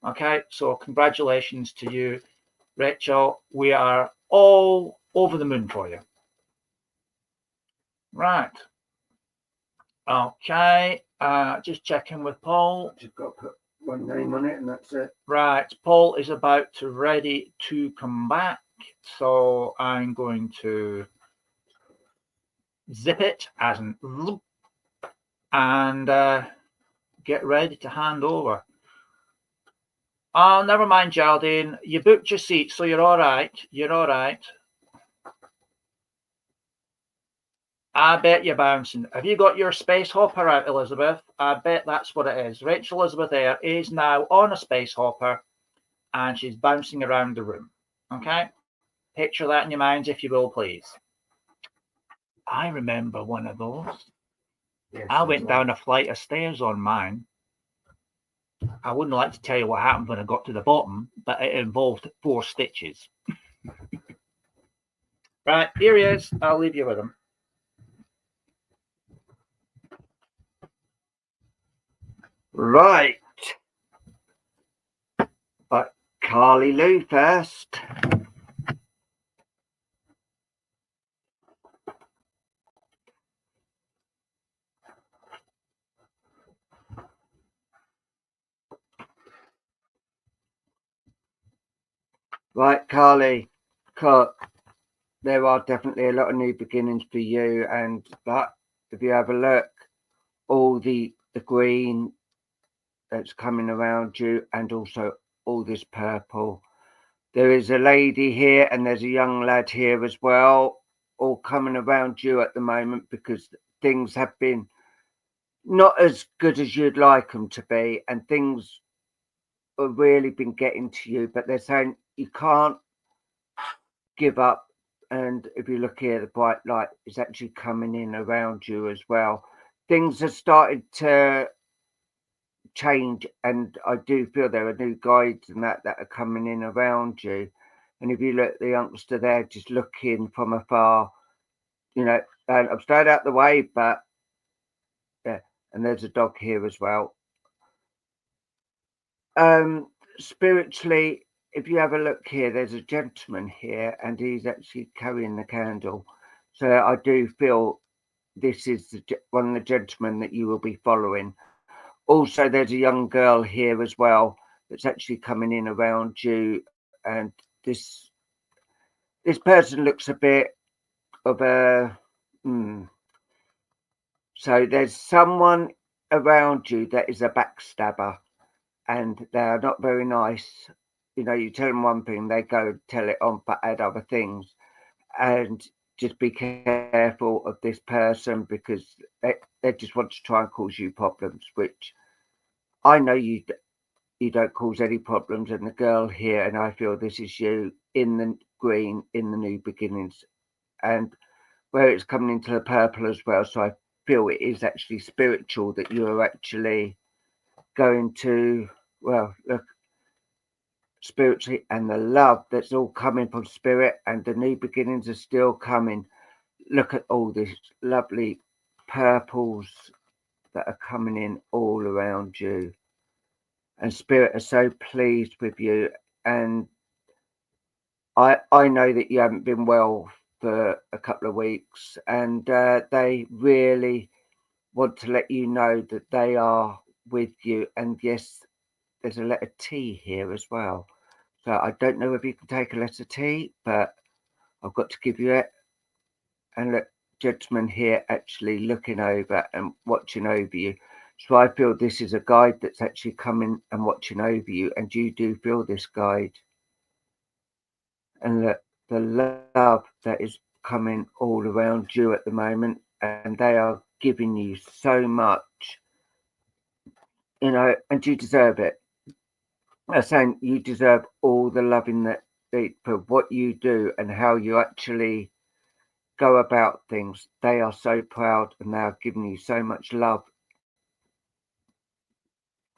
Okay, so congratulations to you, Rachel. We are all over the moon for you. Right. Okay, just checking with Paul. Just got to put one name on it and that's it. Right, Paul is about to ready to come back, so I'm going to zip it as an and get ready to hand over. Oh, never mind, Geraldine. You booked your seat, so you're all right. You're all right. I bet you're bouncing. Have you got your space hopper out, Elizabeth? I bet that's what it is. Rachel Elizabeth Eyre is now on a space hopper and she's bouncing around the room. Okay? Picture that in your minds, if you will, please. I remember one of those. Yes, I went down a flight of stairs on mine. I wouldn't like to tell you what happened when I got to the bottom, but it involved 4 stitches. Right, here he is. I'll leave you with him. Right. But Carly Lou first. Right, Carly. There are definitely a lot of new beginnings for you, but if you have a look, all the green that's coming around you, and also all this purple. There is a lady here, and there's a young lad here as well, all coming around you at the moment because things have been not as good as you'd like them to be, and things have really been getting to you. But they're saying you can't give up. And if you look here, the bright light is actually coming in around you as well. Things have started to change, and I do feel there are new guides and that are coming in around you. And if you look at the youngster there, just looking from afar, you know, and I'm straight out the way, but yeah, and there's a dog here as well. Spiritually, if you have a look here, there's a gentleman here, and he's actually carrying the candle. So I do feel this is one of the gentlemen that you will be following. Also, there's a young girl here as well that's actually coming in around you, and this person looks a bit of a so there's someone around you that is a backstabber, and they are not very nice. You know, you tell them one thing, they go tell it on but add other things. and just be careful of this person because they just want to try and cause you problems, which I know you don't cause any problems. And the girl here, and I feel this is you in the green, in the new beginnings, and where it's coming into the purple as well. So I feel it is actually spiritual that you are actually going to, well, look, spiritually, and the love that's all coming from spirit, and the new beginnings are still coming. Look at all these lovely purples that are coming in all around you, and spirit are so pleased with you. And I know that you haven't been well for a couple of weeks, and they really want to let you know that they are with you. And yes, there's a letter T here as well. So I don't know if you can take a letter T, but I've got to give you it. And look, gentleman here actually looking over and watching over you. So I feel this is a guide that's actually coming and watching over you, and you do feel this guide. And look, the love that is coming all around you at the moment, and they are giving you so much, and you deserve it. They're saying you deserve all the loving that for what you do and how you actually go about things. They are so proud, and they are giving you so much love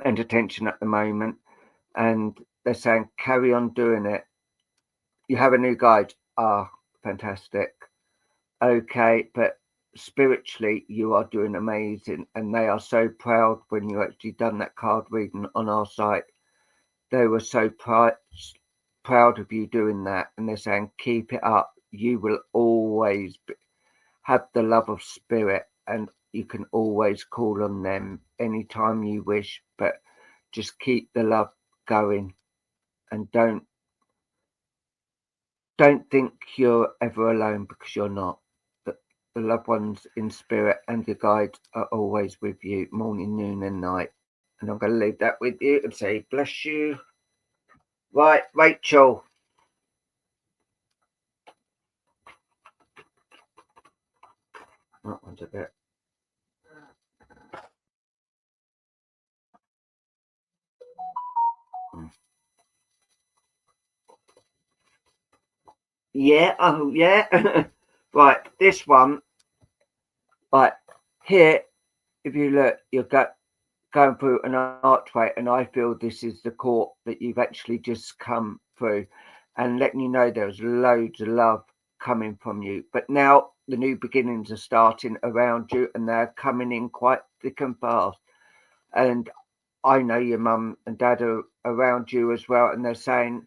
and attention at the moment. And they're saying, carry on doing it. You have a new guide. Ah, fantastic. Okay, but spiritually, you are doing amazing. And they are so proud when you actually done that card reading on our site. They were so proud of you doing that. And they're saying, keep it up. You will always have the love of spirit, and you can always call on them anytime you wish, but just keep the love going, and don't think you're ever alone, because you're not. The loved ones in spirit and your guides are always with you, morning, noon and night. And I'm going to leave that with you and say bless you. Right, Rachel. That one's a bit. Yeah, oh yeah. Right, this one. Right, here, if you look, you're going through an archway, and I feel this is the court that you've actually just come through, and letting you know there's loads of love coming from you. But now the new beginnings are starting around you, and they're coming in quite thick and fast. And I know your mum and dad are around you as well, and they're saying,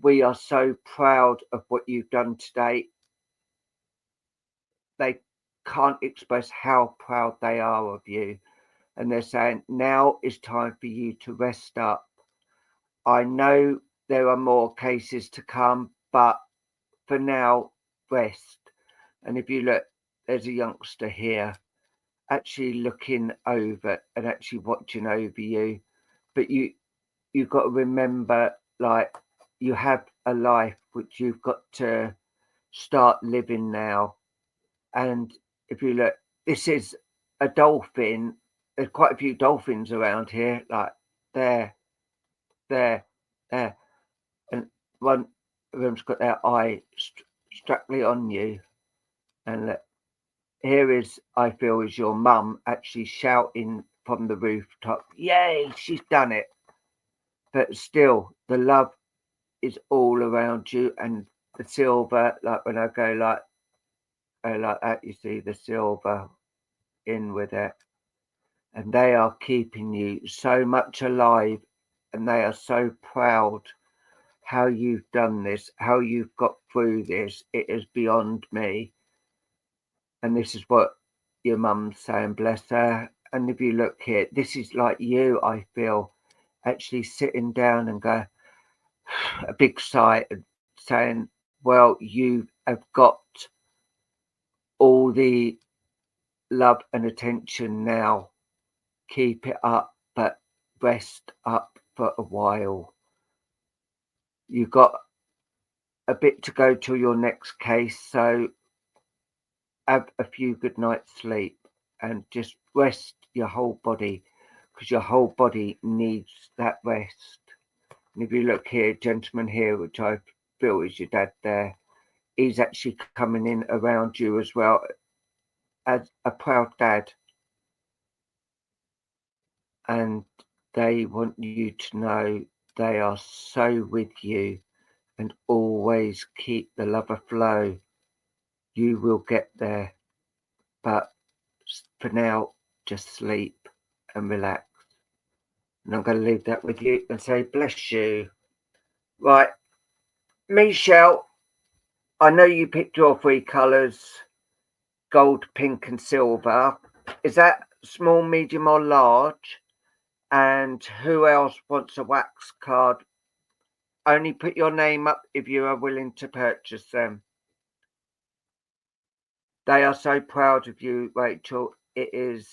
we are so proud of what you've done today. They can't express how proud they are of you. And they're saying, now is time for you to rest up. I know there are more cases to come, but for now, rest. And if you look, there's a youngster here actually looking over and actually watching over you. But you've got to remember, like, you have a life which you've got to start living now. And if you look, this is a dolphin. There's quite a few dolphins around here, like there, and one of them's got their eye strictly on you. And look, here is, I feel, is your mum actually shouting from the rooftop, yay, she's done it. But still, the love is all around you, and the silver, like when I go like that, you see the silver in with it. And they are keeping you so much alive, and they are so proud how you've done this, how you've got through this. It is beyond me. And this is what your mum's saying, bless her. And if you look here, this is like you, I feel, actually sitting down and go a big sigh and saying, well, you have got all the love and attention now. Keep it up, but rest up for a while. You got a bit to go to your next case, so have a few good nights sleep and just rest your whole body, because your whole body needs that rest. And if you look here, gentleman here, which I feel is your dad there, he's actually coming in around you as well as a proud dad. And they want you to know they are so with you, and always keep the love aflow. You will get there, but for now, just sleep and relax. And I'm going to leave that with you and say, bless you. Right, Michelle, I know you picked your 3 colours, gold, pink and silver. Is that small, medium or large? And who else wants a wax card? Only put your name up if you are willing to purchase them. They are so proud of you, Rachel. It is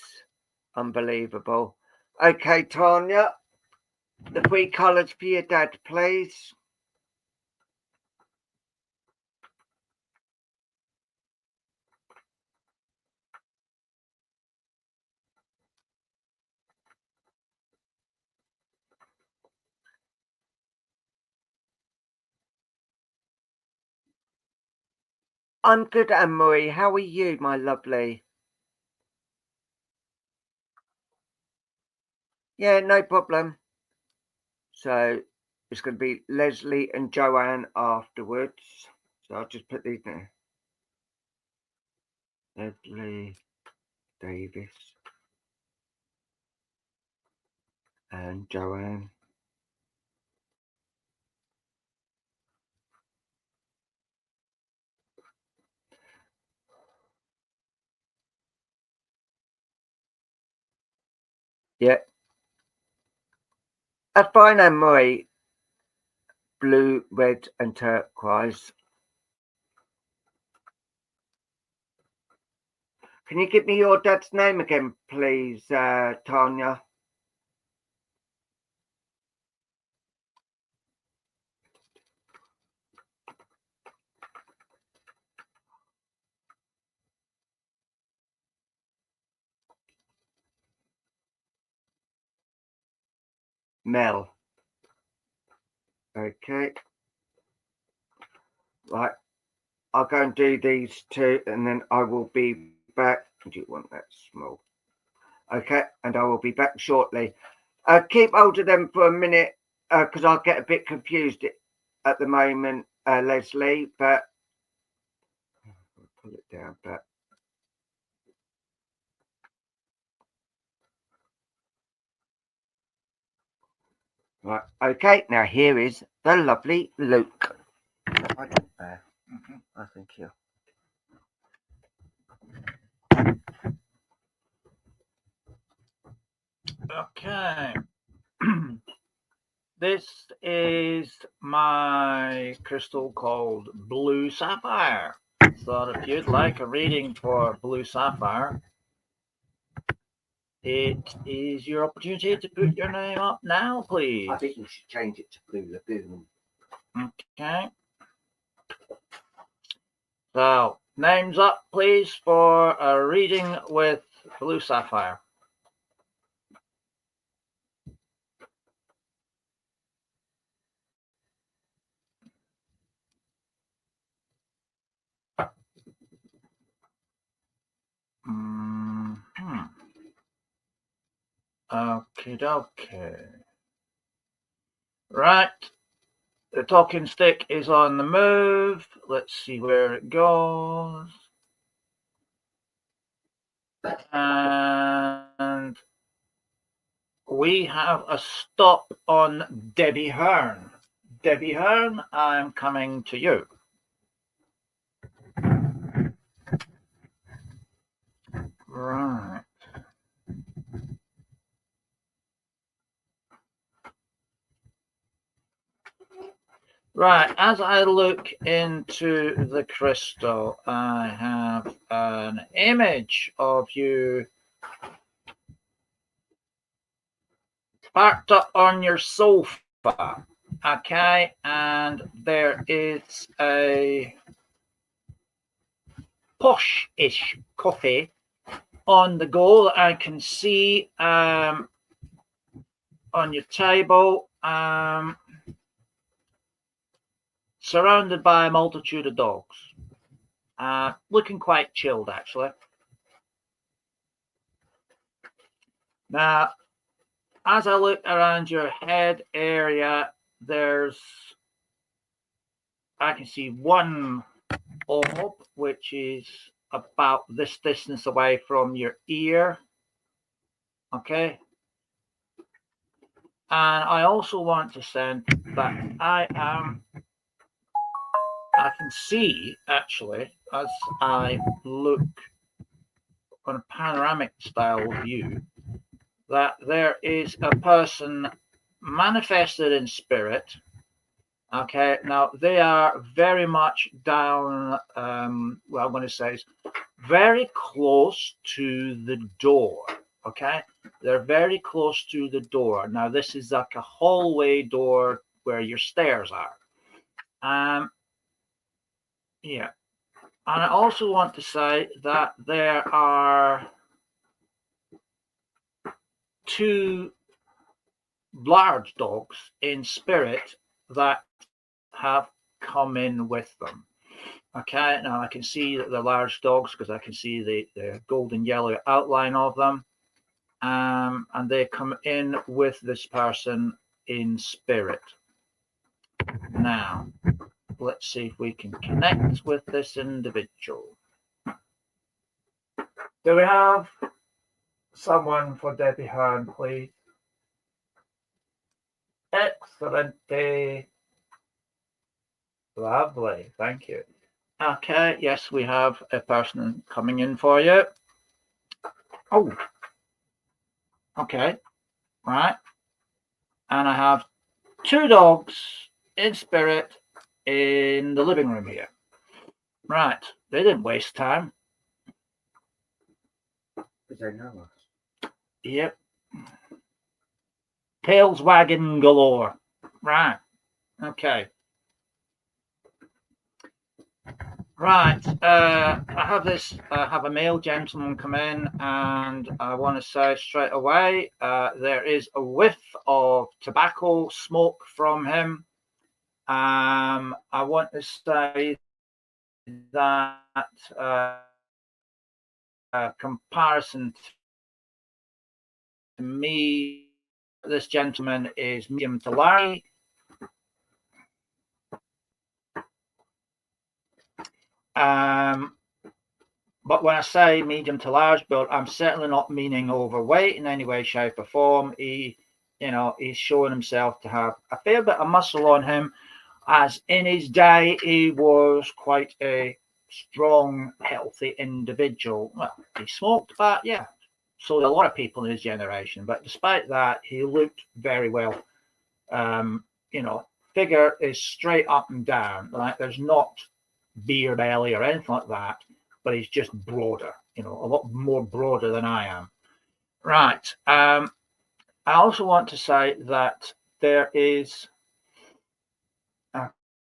unbelievable. Okay, Tanya, the 3 colours for your dad, please. I'm good, Anne-Marie. How are you, my lovely? Yeah, no problem. So it's going to be Leslie and Joanne afterwards. So I'll just put these there. Leslie Davis and Joanne. Yeah. That's fine, Anne-Marie. Blue, red and turquoise. Can you give me your dad's name again, please, Tanya? Mel. Okay. Right. I'll go and do these 2 and then I will be back. Do you want that small? Okay. And I will be back shortly. Keep hold of them for a minute because I'll get a bit confused at the moment, Leslie, but I'll pull it down. But right. Okay. Now here is the lovely Luke. I don't there. I think you. Okay. This is my crystal called Blue Sapphire. So if you'd like a reading for Blue Sapphire, it is your opportunity to put your name up now, please. I think you should change it to Blue Lagoon. Okay. So, names up, please, for a reading with Blue Sapphire. Okay. Right. The talking stick is on the move. Let's see where it goes. And we have a stop on Debbie Hearn. Debbie Hearn, I'm coming to you. Right. Right, as I look into the crystal, I have an image of you parked up on your sofa. Okay, and there is a posh-ish coffee on the go that I can see on your table, surrounded by a multitude of dogs, looking quite chilled actually. Now, as I look around your head area, I can see one orb, which is about this distance away from your ear. Okay. And I also want to send that I can see actually, as I look on a panoramic style view, that there is a person manifested in spirit. Okay, now they are very much down, what I'm going to say is very close to the door. Okay, they're very close to the door. Now, this is like a hallway door where your stairs are. Yeah, and I also want to say that there are two large dogs in spirit that have come in with them. Okay, now I can see that they're large dogs because I can see the golden yellow outline of them. And they come in with this person in spirit. Now, let's see if we can connect with this individual. Do we have someone for Debbie Hearn, please? Excellent. Lovely. Thank you. Okay. Yes, we have a person coming in for you. Oh. Okay. Right. And I have two dogs in spirit in the living room here. Right. They didn't waste time. Because they know us. Yep. Tails wagging galore. Right. Okay. Right. I have a male gentleman come in, and I want to say straight away, there is a whiff of tobacco smoke from him. I want to say that comparison to me, this gentleman is medium to large. But when I say medium to large build, I'm certainly not meaning overweight in any way, shape, or form. He's showing himself to have a fair bit of muscle on him, as in his day he was quite a strong, healthy individual. Well, he smoked, but yeah, so a lot of people in his generation. But despite that, he looked very well. Figure is straight up and down. Like there's not beer belly or anything like that, but he's just broader, a lot more broader than I am. Right. I also want to say that there is,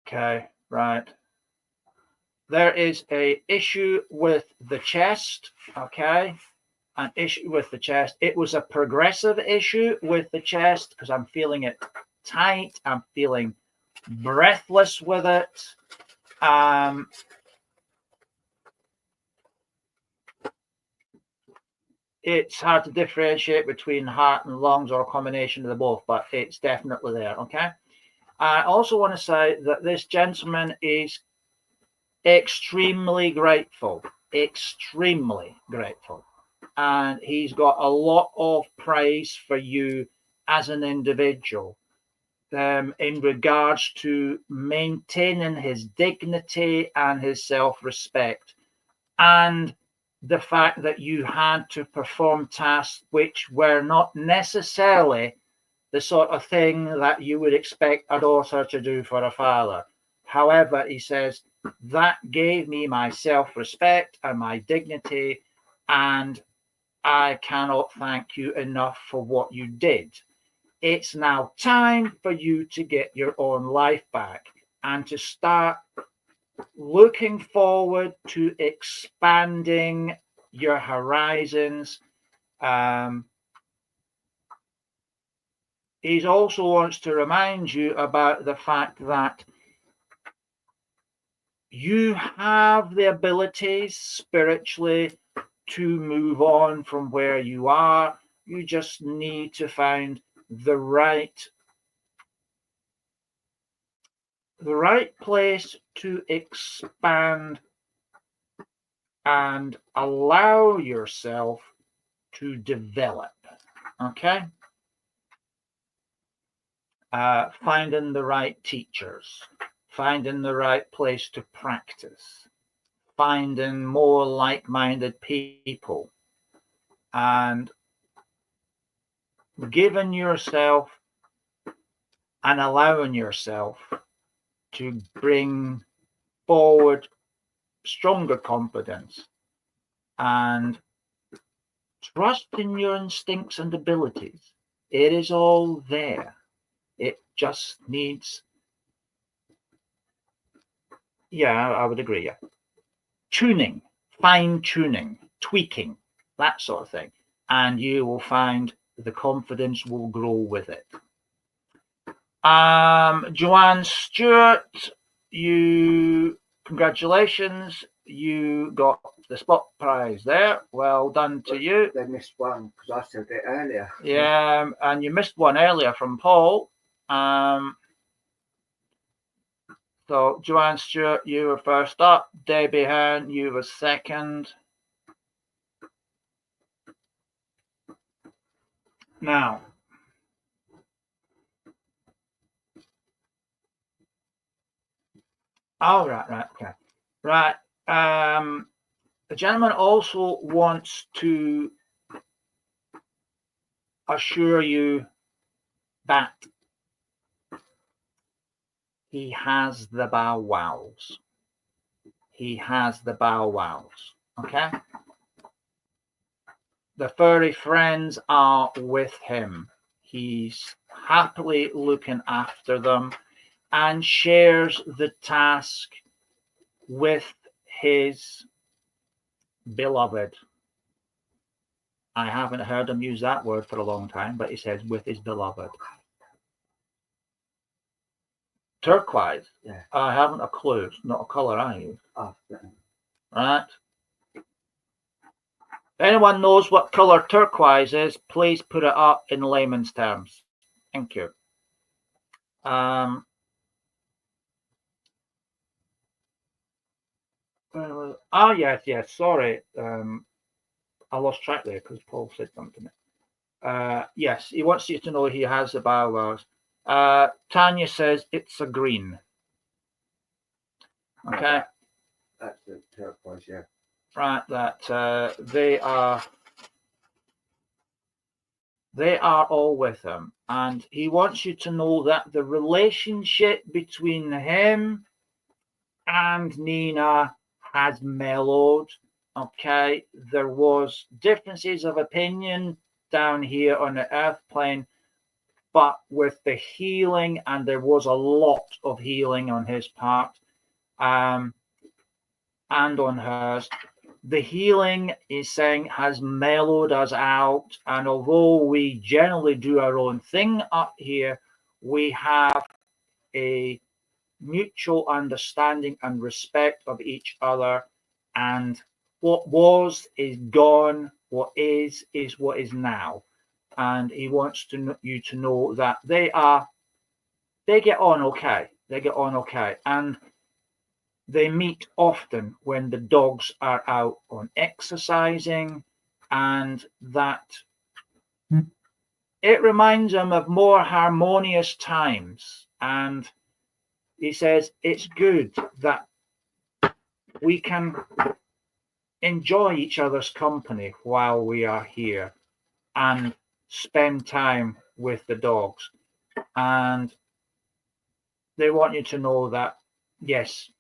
okay, right. There is a issue with the chest, okay? An issue with the chest. It was a progressive issue with the chest because I'm feeling it tight. I'm feeling breathless with it. It's hard to differentiate between heart and lungs or a combination of the both, but it's definitely there, okay? I also want to say that this gentleman is extremely grateful, and he's got a lot of praise for you as an individual in regards to maintaining his dignity and his self-respect, and the fact that you had to perform tasks which were not necessarily the sort of thing that you would expect a daughter to do for a father. However, he says, that gave me my self-respect and my dignity, and I cannot thank you enough for what you did. it's now time for you to get your own life back and to start looking forward to expanding your horizons. He also wants to remind you about the fact that you have the abilities spiritually to move on from where you are. You just need to find the right place to expand and allow yourself to develop. Okay? Finding the right teachers, finding the right place to practice, finding more like-minded people, and giving yourself and allowing yourself to bring forward stronger confidence and trust in your instincts and abilities. It is all there. It just needs, yeah, I would agree, yeah. Tuning, fine-tuning, tweaking, that sort of thing. And you will find the confidence will grow with it. Joanne Stewart, congratulations, you got the spot prize there. Well done to you. They missed one because I said it earlier. Yeah, and you missed one earlier from Paul. So Joanne Stewart, you were first up. Debbie Hearn, you were second. Now, oh, right, okay. Right. The gentleman also wants to assure you that he has the bow wows. He has the bow wows. Okay? The furry friends are with him. He's happily looking after them and shares the task with his beloved. I haven't heard him use that word for a long time, but he says with his beloved. Turquoise? Yeah. I haven't a clue. It's not a colour I use. Oh, yeah. Right? If anyone knows what colour turquoise is, please put it up in layman's terms. Thank you. Oh, yes, sorry. I lost track there because Paul said something to me. Yes, he wants you to know he has the bow wows. Tanya says it's a green. Okay. That's the turquoise, yeah. Right, that they are all with him, and he wants you to know that the relationship between him and Nina has mellowed. Okay, there was differences of opinion down here on the earth plane, but with the healing, and there was a lot of healing on his part, and on hers, the healing is saying has mellowed us out, and although we generally do our own thing up here, we have a mutual understanding and respect of each other, and what was is gone, what is what is now. And he wants you to know that they get on okay. They get on okay, and they meet often when the dogs are out on exercising, and that it reminds them of more harmonious times. And he says it's good that we can enjoy each other's company while we are here and spend time with the dogs. And they want you to know that, yes,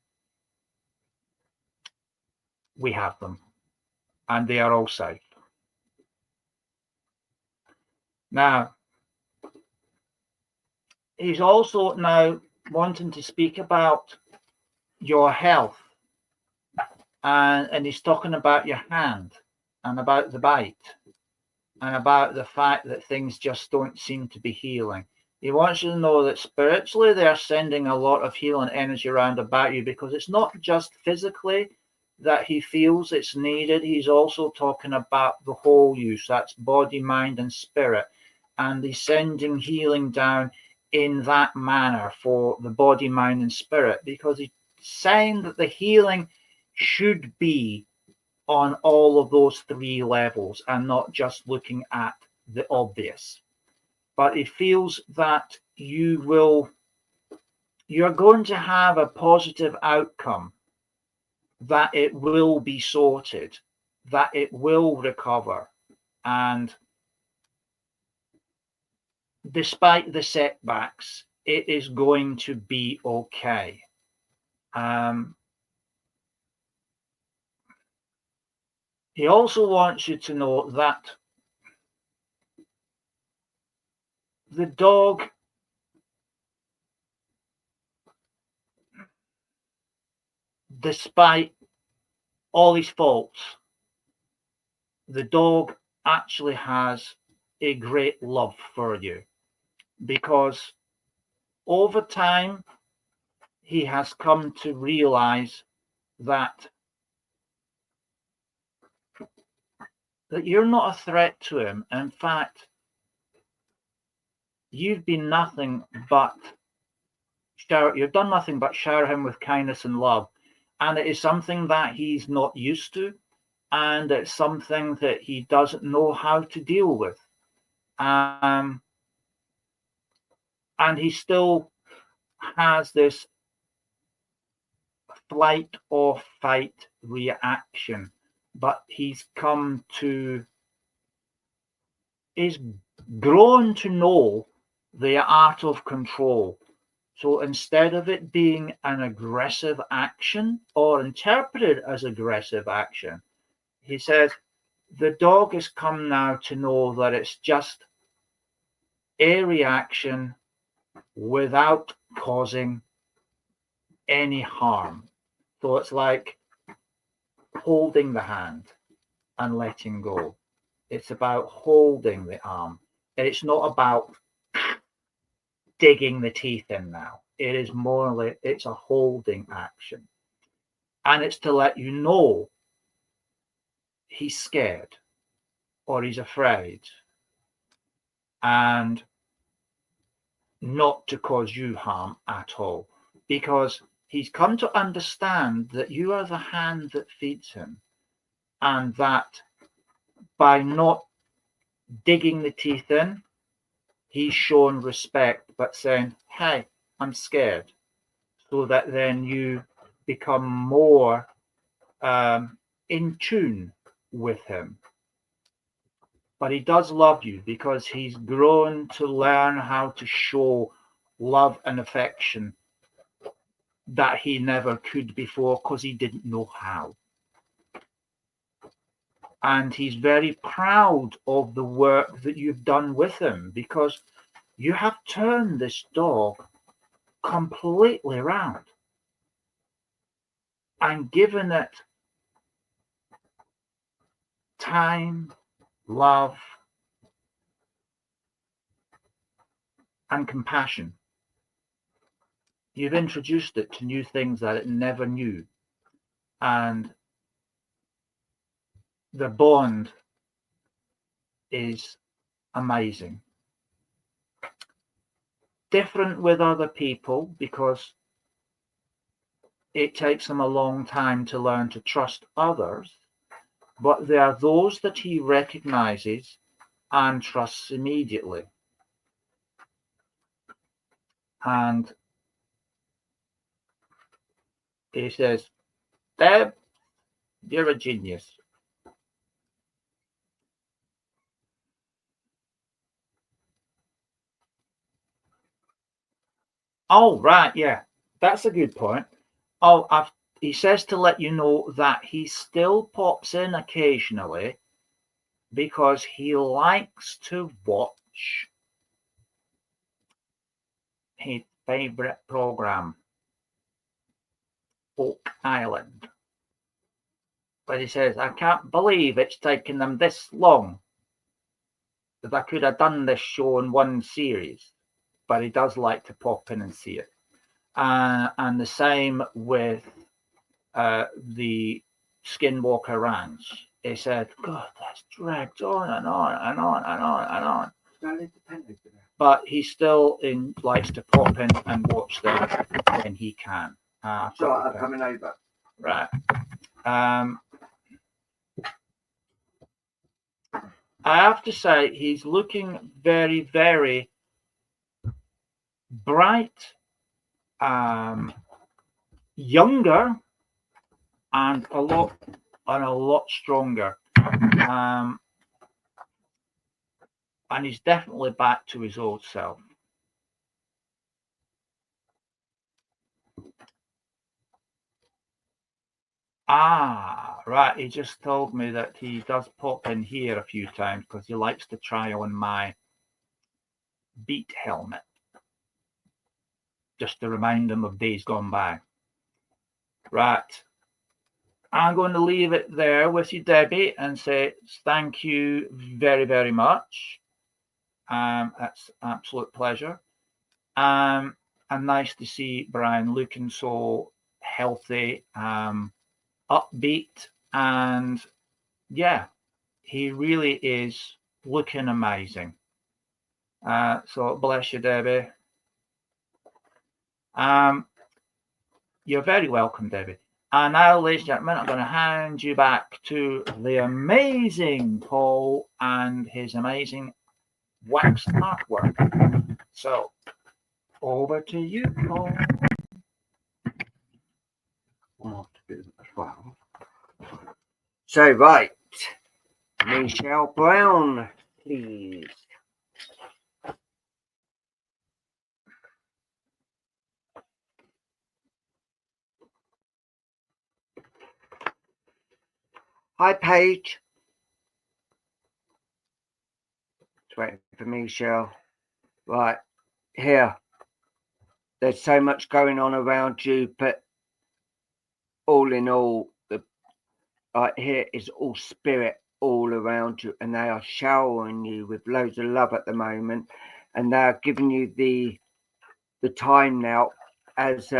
we have them and they are all safe. Now, he's also now wanting to speak about your health, and he's talking about your hand and about the bite and about the fact that things just don't seem to be healing. He wants you to know that spiritually they're sending a lot of healing energy around about you, because it's not just physically that he feels it's needed. He's also talking about the whole you, so that's body, mind, and spirit. And he's sending healing down in that manner for the body, mind, and spirit, because he's saying that the healing should be on all of those three levels and not just looking at the obvious. But he feels that you're going to have a positive outcome, that it will be sorted, that it will recover, and despite the setbacks, it is going to be okay. He also wants you to know that the dog despite all his faults, the dog actually has a great love for you, because over time he has come to realize that you're not a threat to him. In fact, you've done nothing but shower him with kindness and love, and it is something that he's not used to, and it's something that he doesn't know how to deal with. And he still has this flight or fight reaction, but he's grown to know the art of control. So instead of it being an aggressive action or interpreted as aggressive action, he says the dog has come now to know that it's just a reaction without causing any harm. So it's like holding the hand and letting go. It's about holding the arm. It's not about digging the teeth in now. It is more like it's a holding action. And it's to let you know he's scared or he's afraid, and not to cause you harm at all, because he's come to understand that you are the hand that feeds him, and that by not digging the teeth in, he's shown respect, but saying, hey, I'm scared, so that then you become more in tune with him. But he does love you, because he's grown to learn how to show love and affection that he never could before, because he didn't know how. And he's very proud of the work that you've done with him, because you have turned this dog completely around and given it time, love, and compassion. You've introduced it to new things that it never knew, and the bond is amazing. Different with other people, because it takes them a long time to learn to trust others, but there are those that he recognizes and trusts immediately. And he says, Deb, you're a genius. Oh, right, yeah, that's a good point. He says to let you know that he still pops in occasionally, because he likes to watch his favourite programme, Oak Island. But he says, I can't believe it's taken them this long, that I could have done this show in one series. But he does like to pop in and see it. And the same with the Skinwalker Ranch. He said, God, that's dragged on and on and on and on and on. But he still likes to pop in and watch them when he can. So I'm coming over. Right. I have to say, he's looking very, very bright, younger, and a lot stronger. And he's definitely back to his old self. Right. He just told me that he does pop in here a few times because he likes to try on my beat helmet, just to remind him of days gone by. Right. I'm going to leave it there with you, Debbie, and say thank you very, very much. That's an absolute pleasure. And nice to see Brian looking so healthy, upbeat, and yeah, he really is looking amazing. So bless you, Debbie. You're very welcome, Debbie. And now, ladies and gentlemen, I'm going to hand you back to the amazing Paul and his amazing wax artwork. So, over to you, Paul. So, right, Michelle Brown, please. Hi, Paige. Just waiting for Michelle. Right, here. There's so much going on around you, but all in all, right here is all spirit all around you, and they are showering you with loads of love at the moment, and they are giving you the time now as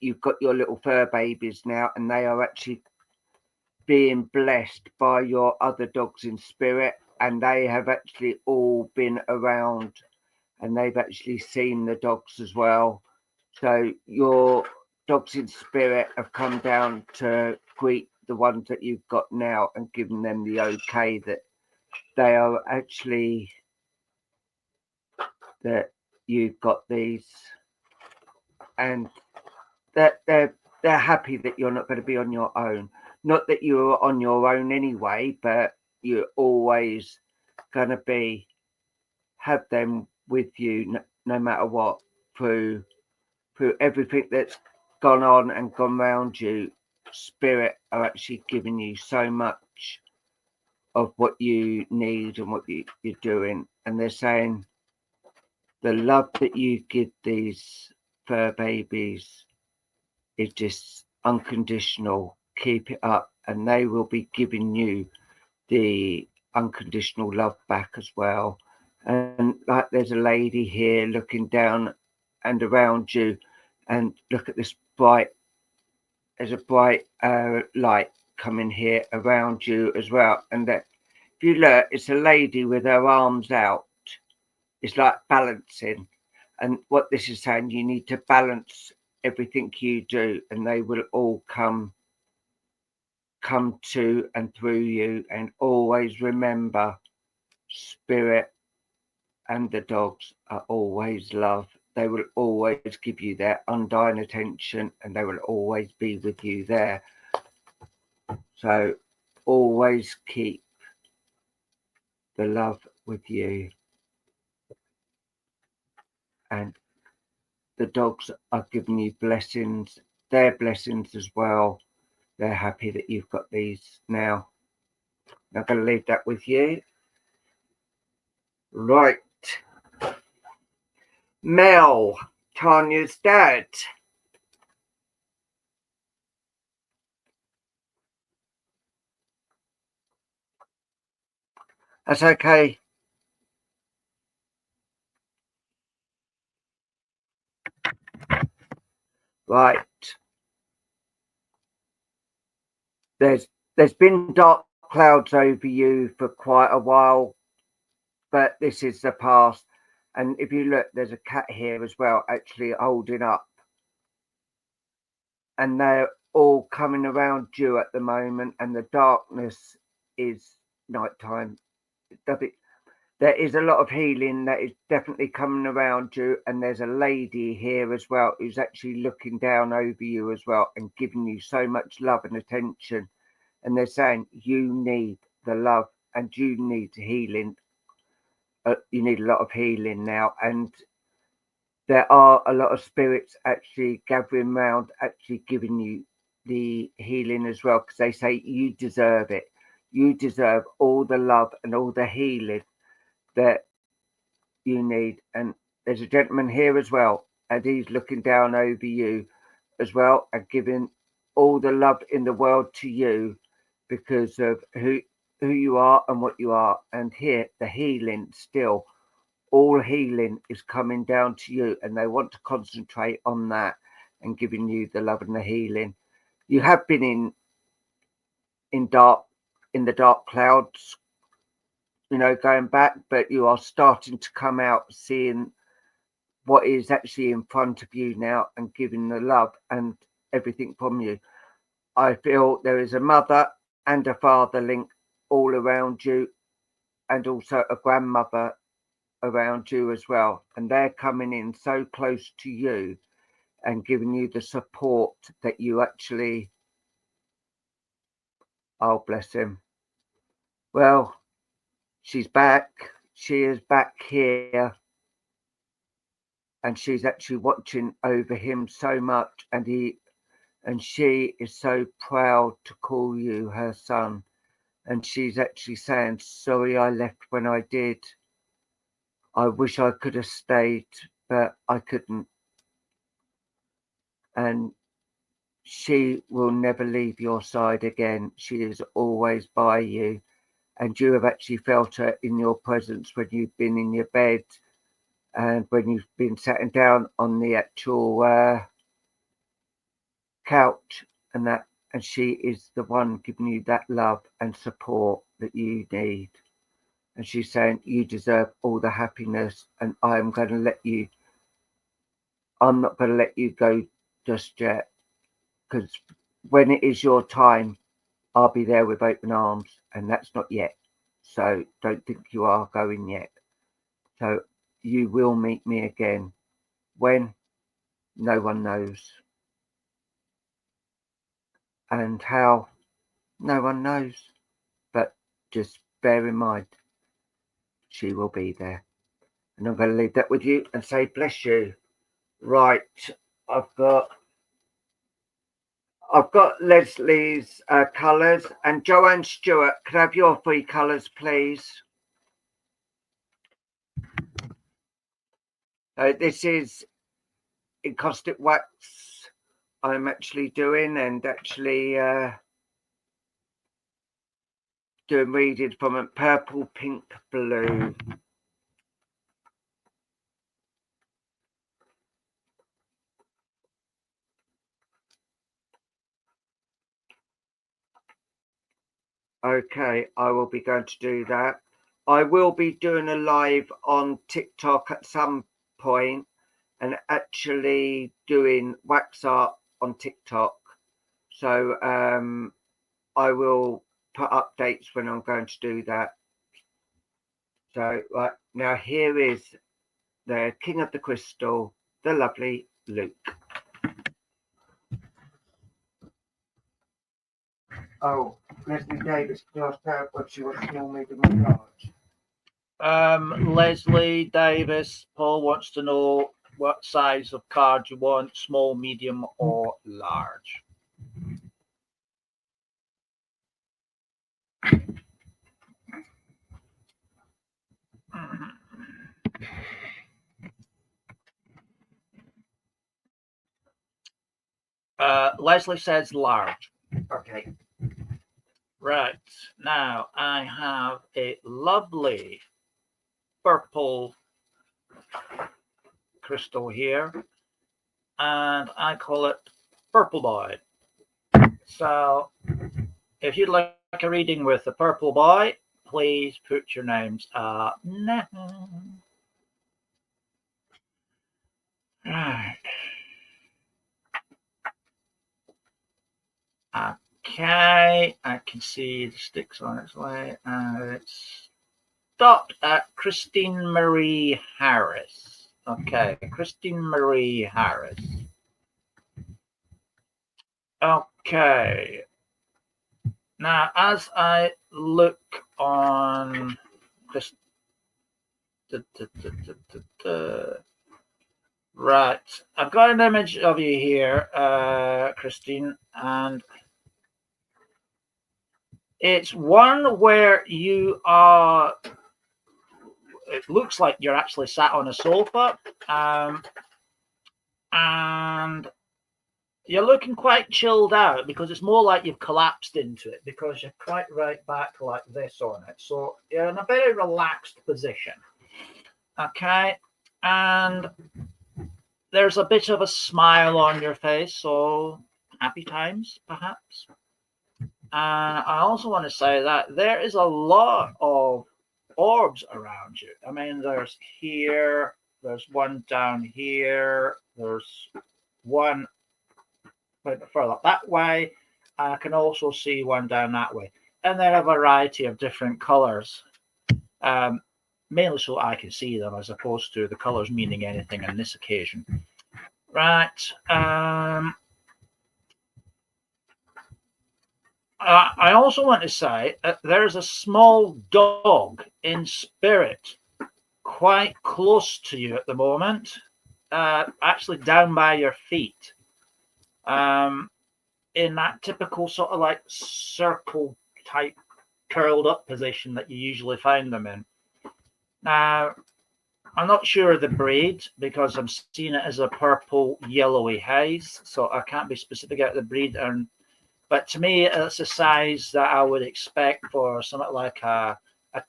you've got your little fur babies now, and they are actually being blessed by your other dogs in spirit, and they have actually all been around and they've actually seen the dogs as well. So your dogs in spirit have come down to greet the ones that you've got now and given them the okay that they are actually, that you've got these, and that they're happy that you're not going to be on your own. Not that you're on your own anyway, but you're always going to have them with you no matter what, through everything that's gone on and gone round you. Spirit are actually giving you so much of what you need and what you're doing, and they're saying the love that you give these fur babies is just unconditional. Keep it up, and they will be giving you the unconditional love back as well. And like, there's a lady here looking down and around you, and look at this bright, there's a bright light coming here around you as well. And that, if you look, it's a lady with her arms out. It's like balancing, and what this is saying, you need to balance everything you do, and they will all come to and through you. And always remember, spirit and the dogs are always love. They will always give you their undying attention, and they will always be with you there. So always keep the love with you. And the dogs are giving you blessings, their blessings as well. They're happy that you've got these now. I'm going to leave that with you. Right. Mel, Tanya's dad. That's okay. Right. There's been dark clouds over you for quite a while, but this is the past. And if you look, there's a cat here as well, actually holding up. And they're all coming around you at the moment, and the darkness is nighttime. There is a lot of healing that is definitely coming around you, and there's a lady here as well who's actually looking down over you as well and giving you so much love and attention. And they're saying you need the love and you need healing. You need a lot of healing now, and there are a lot of spirits actually gathering around, actually giving you the healing as well, because they say you deserve it. You deserve all the love and all the healing that you need. And there's a gentleman here as well, and he's looking down over you as well and giving all the love in the world to you because of who you are and what you are. And here, the healing still. All healing is coming down to you, and they want to concentrate on that and giving you the love and the healing. You have been in the dark clouds, going back, but you are starting to come out, seeing what is actually in front of you now and giving the love and everything from you. I feel there is a mother and a father link all around you, and also a grandmother around you as well, and they're coming in so close to you and giving you the support that you actually, oh bless him, well, she's back, she is back here, and she's actually watching over him so much, and she is so proud to call you her son, and she's actually saying, sorry I left when I did, I wish I could have stayed, but I couldn't. And she will never leave your side again. She is always by you. And you have actually felt her in your presence when you've been in your bed and when you've been sitting down on the actual couch and that. And she is the one giving you that love and support that you need. And she's saying, you deserve all the happiness, and I'm not going to let you go just yet. Because when it is your time, I'll be there with open arms, and that's not yet. So don't think you are going yet. So you will meet me again. When? No one knows. And how? No one knows. But just bear in mind, she will be there. And I'm going to leave that with you and say, bless you. Right. I've got Leslie's colours, and Joanne Stewart, could I have your 3 colours, please? This is encaustic wax I'm actually doing, and actually doing readings from a purple, pink, blue. Okay, I will be going to do that. I will be doing a live on TikTok at some point and actually doing wax art on TikTok. So I will put updates when I'm going to do that. So right now, here is the King of the Crystal, the lovely Luke. Oh, Leslie Davis asked out what she wants to normally do my cards. Leslie Davis, Paul wants to know what size of card you want, small, medium, or large. Leslie says large. Okay. Right. Now I have a lovely purple crystal here, and I call it Purple Boy. So if you'd like a reading with the Purple Boy, please put your names up now. Right. Okay, I can see the sticks on its way, and it's stopped at Christine Marie Harris. Okay, Christine Marie Harris. Okay. Now, as I look on this, right, I've got an image of you here, Christine, and it's one where you are. It looks like you're actually sat on a sofa, and you're looking quite chilled out because it's more like you've collapsed into it because you're quite right back like this on it. So you're in a very relaxed position. Okay. And there's a bit of a smile on your face. So happy times, perhaps. And I also want to say that there is a lot of orbs around you. I mean, there's here, there's one down here, there's one further that way. I can also see one down that way, and there are a variety of different colors, mainly so I can see them as opposed to the colors meaning anything on this occasion. Right. I also want to say there's a small dog in spirit quite close to you at the moment, actually down by your feet. In that typical sort of like circle type curled up position that you usually find them in. Now, I'm not sure of the breed because I'm seeing it as a purple yellowy haze, so I can't be specific about the breed. But to me, it's a size that I would expect for something like a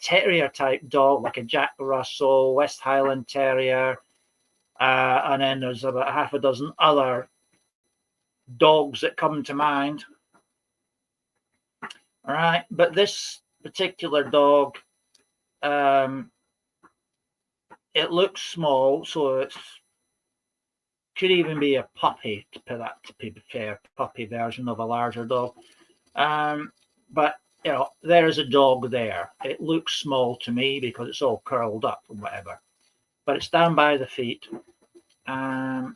terrier type dog, like a Jack Russell, West Highland Terrier, and then there's about half a dozen other dogs that come to mind. All right, but this particular dog, it looks small, so it could even be a puppy, to be fair, puppy version of a larger dog. But you know, there is a dog there. It looks small to me because it's all curled up and whatever, but it's down by the feet. Now,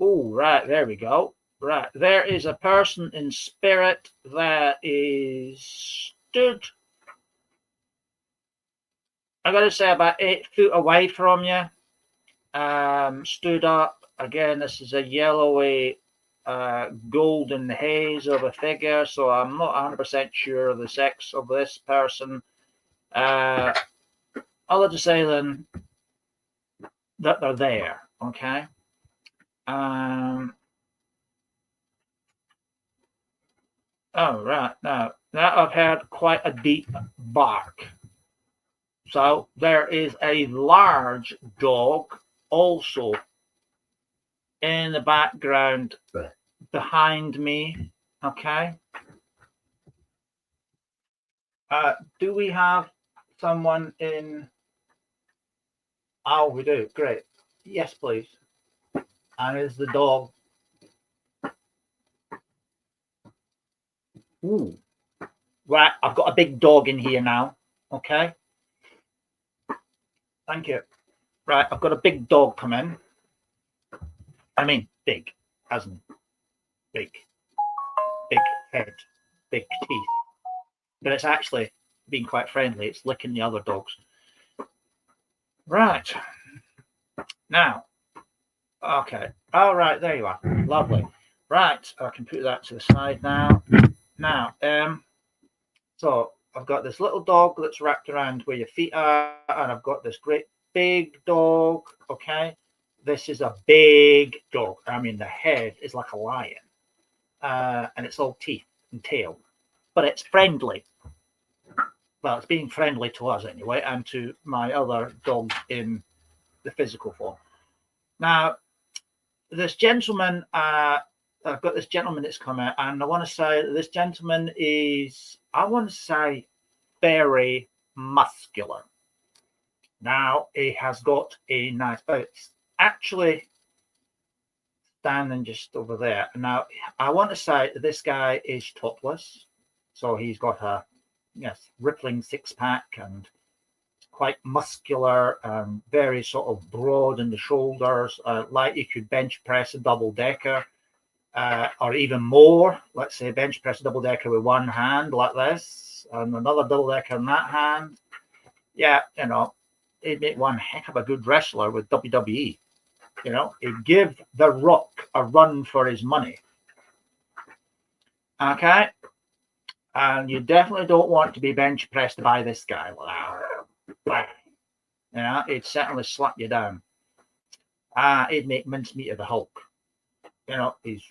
oh, right, there we go. Right, there is a person in spirit that is stood, I gotta say, about 8 feet away from you. Stood up. Again, this is a yellowy, golden haze of a figure, so I'm not 100% sure of the sex of this person. I'll have to say then that they're there, okay? Oh, right. Now, that I've heard quite a deep bark. So there is a large dog also in the background behind me, okay? Do we have someone in? Oh, we do. Great. Yes, please. And is the dog? Ooh. Right, I've got a big dog in here now. Okay. Thank you. Right, I've got a big dog come in. I mean, big, as in big head, big teeth. But it's actually being quite friendly. It's licking the other dogs. Right. Now, okay. All right, there you are. Lovely. Right, I can put that to the side now. Now, so I've got this little dog that's wrapped around where your feet are, and I've got this great big dog. Okay, this is a big dog. I mean, the head is like a lion, and it's all teeth and tail, but it's friendly. Well, it's being friendly to us anyway, and to my other dog in the physical form. Now, this gentleman, I've got this gentleman that's come out, and I want to say that this gentleman is, I want to say, very muscular. Now, he has got a nice, it's actually standing just over there. Now, I want to say that this guy is topless, so he's got a rippling six-pack and quite muscular and very sort of broad in the shoulders, like you could bench press a double-decker, or even more. Let's say bench press a double-decker with one hand like this, and another double-decker in that hand. Yeah, you know, he'd make one heck of a good wrestler with WWE. You know, he'd give The Rock a run for his money. Okay? And you definitely don't want to be bench pressed by this guy. You know, he'd certainly slap you down. He'd make mincemeat of the Hulk. You know, he's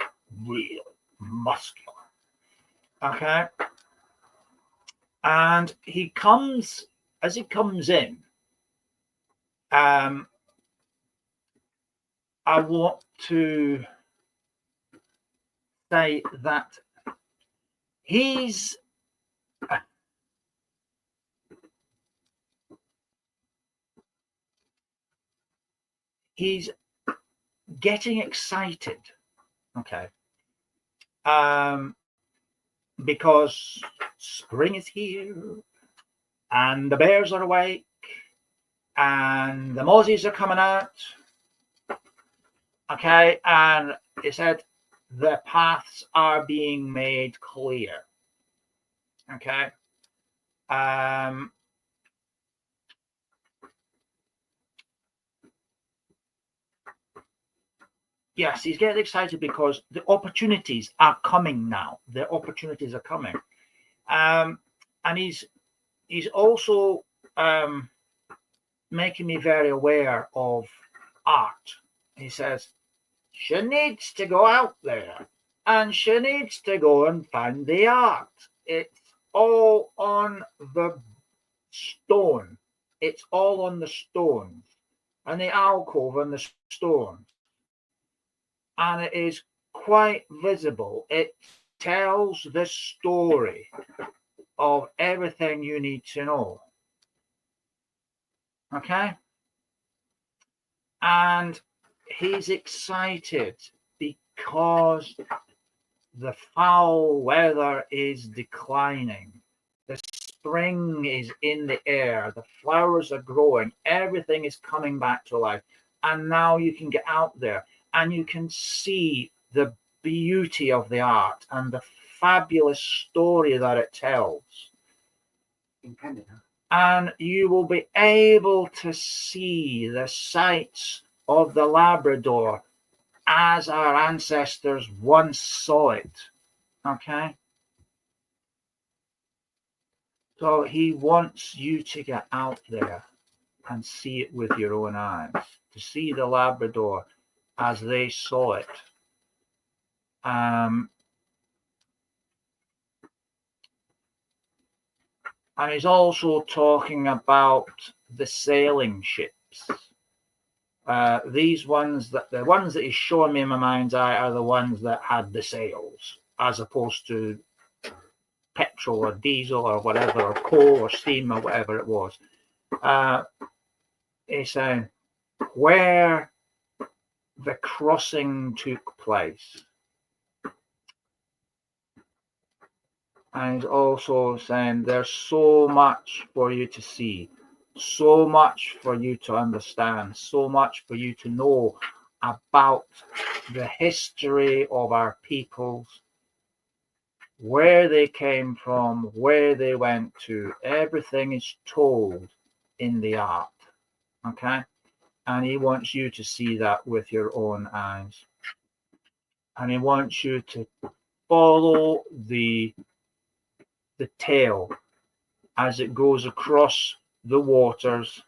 really muscular. Okay. And he comes, as he comes in, I want to say that he's getting excited, okay, because spring is here and the bears are awake and the mozzies are coming out, okay, and he said the paths are being made clear, okay. Yes, he's getting excited because the opportunities are coming now. The opportunities are coming, and he's also making me very aware of art. He says she needs to go out there and she needs to go and find the art. It's all on the stone. It's all on the stones and the alcove and the stone. And it is quite visible. It tells the story of everything you need to know. Okay? And he's excited because the foul weather is declining. The spring is in the air. The flowers are growing. Everything is coming back to life. And now you can get out there and you can see the beauty of the art and the fabulous story that it tells. And you will be able to see the sights of the Labrador as our ancestors once saw it. Okay? So he wants you to get out there and see it with your own eyes, to see the Labrador as they saw it. And he's also talking about the sailing ships. These ones, the ones that he's showing me in my mind's eye are the ones that had the sails, as opposed to petrol or diesel or whatever, or coal or steam or whatever it was. He's saying where the crossing took place. And he's also saying there's so much for you to see, so much for you to understand, so much for you to know about the history of our peoples, where they came from, where they went to. Everything is told in the art, okay? And he wants you to see that with your own eyes. And he wants you to follow the tale as it goes across the waters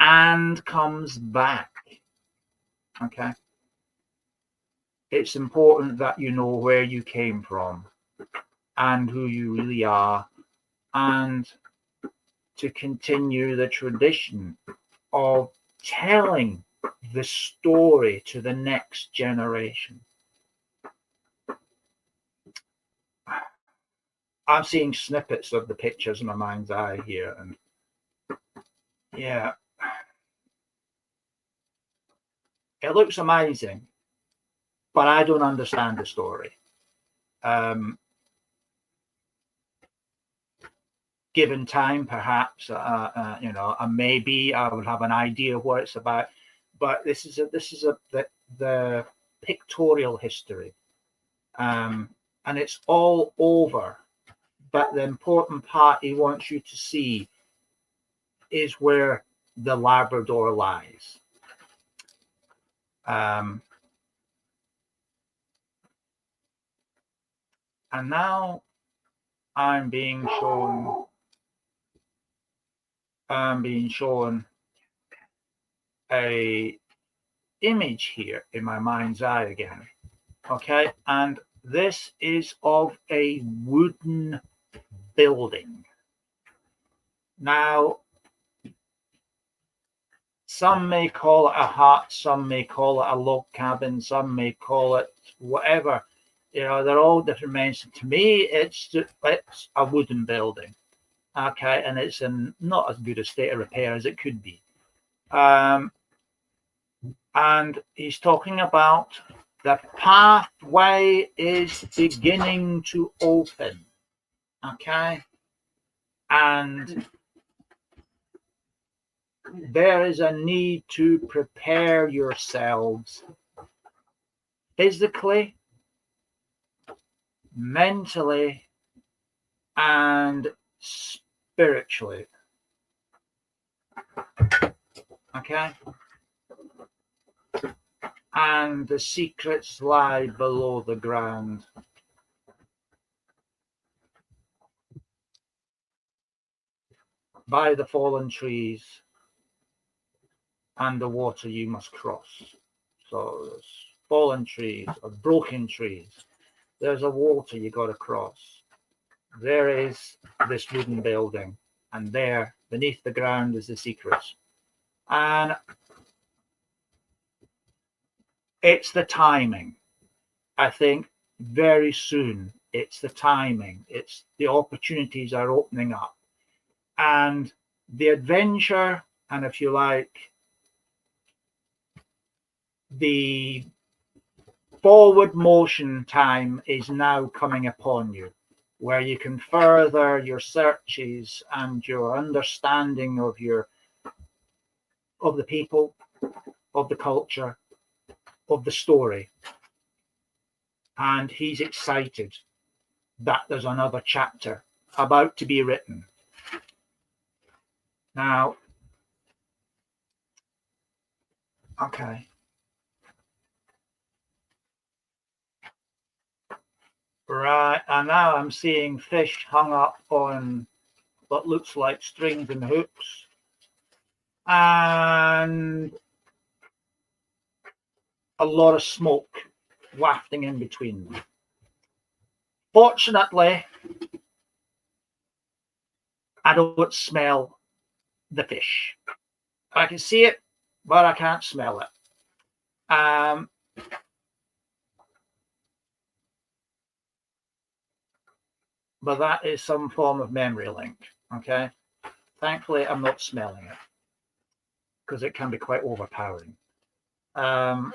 and comes back. Okay. It's important that you know where you came from and who you really are, and to continue the tradition of telling the story to the next generation. I'm seeing snippets of the pictures in my mind's eye here, and yeah, it looks amazing, but I don't understand the story. Given time, perhaps, you know, and maybe I would have an idea of what it's about. But this is the pictorial history, and it's all over. But the important part he wants you to see is where the Labrador lies. And now I'm being shown a image here in my mind's eye again. Okay, and this is of a wooden building. Now, some may call it a hut, some may call it a log cabin, some may call it whatever. You know, they're all different names. To me, it's a wooden building. Okay, and it's in not as good a state of repair as it could be. And he's talking about the pathway is beginning to open. Okay, and there is a need to prepare yourselves physically, mentally, and spiritually. Okay? And the secrets lie below the ground. By the fallen trees and the water you must cross. So there's fallen trees or broken trees. There's a water you got to cross. There is this wooden building, and there beneath the ground is the secrets. And it's the timing. I think very soon it's the timing. It's the opportunities are opening up. And the adventure, and if you like, the forward motion time is now coming upon you, where you can further your searches and your understanding of the people, of the culture, of the story. And he's excited that there's another chapter about to be written. Now, okay. Right, and now I'm seeing fish hung up on what looks like strings and hooks, and a lot of smoke wafting in between them. Fortunately, I don't smell the fish. I can see it, but I can't smell it. But that is some form of memory link. Okay. Thankfully, I'm not smelling it because it can be quite overpowering. But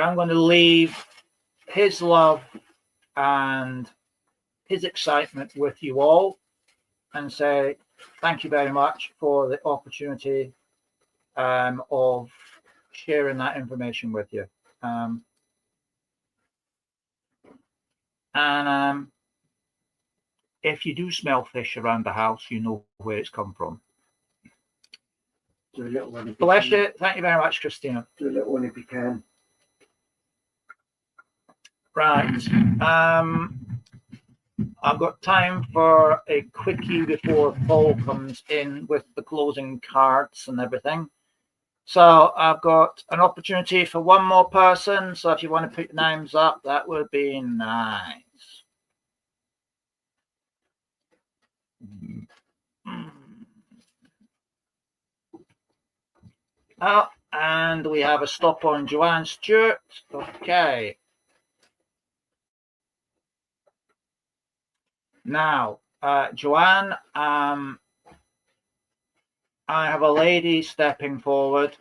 I'm going to leave his love and his excitement with you all and say thank you very much for the opportunity of sharing that information with you. If you do smell fish around the house, you know where it's come from. Do a little one. Bless you. Thank you very much, Christina. Do a little one if you can. Right. I've got time for a quickie before Paul comes in with the closing cards and everything. So I've got an opportunity for one more person. So if you want to put names up, that would be nice. Oh, and we have a stop on Joanne Stewart. Okay. Now, Joanne, I have a lady stepping forward,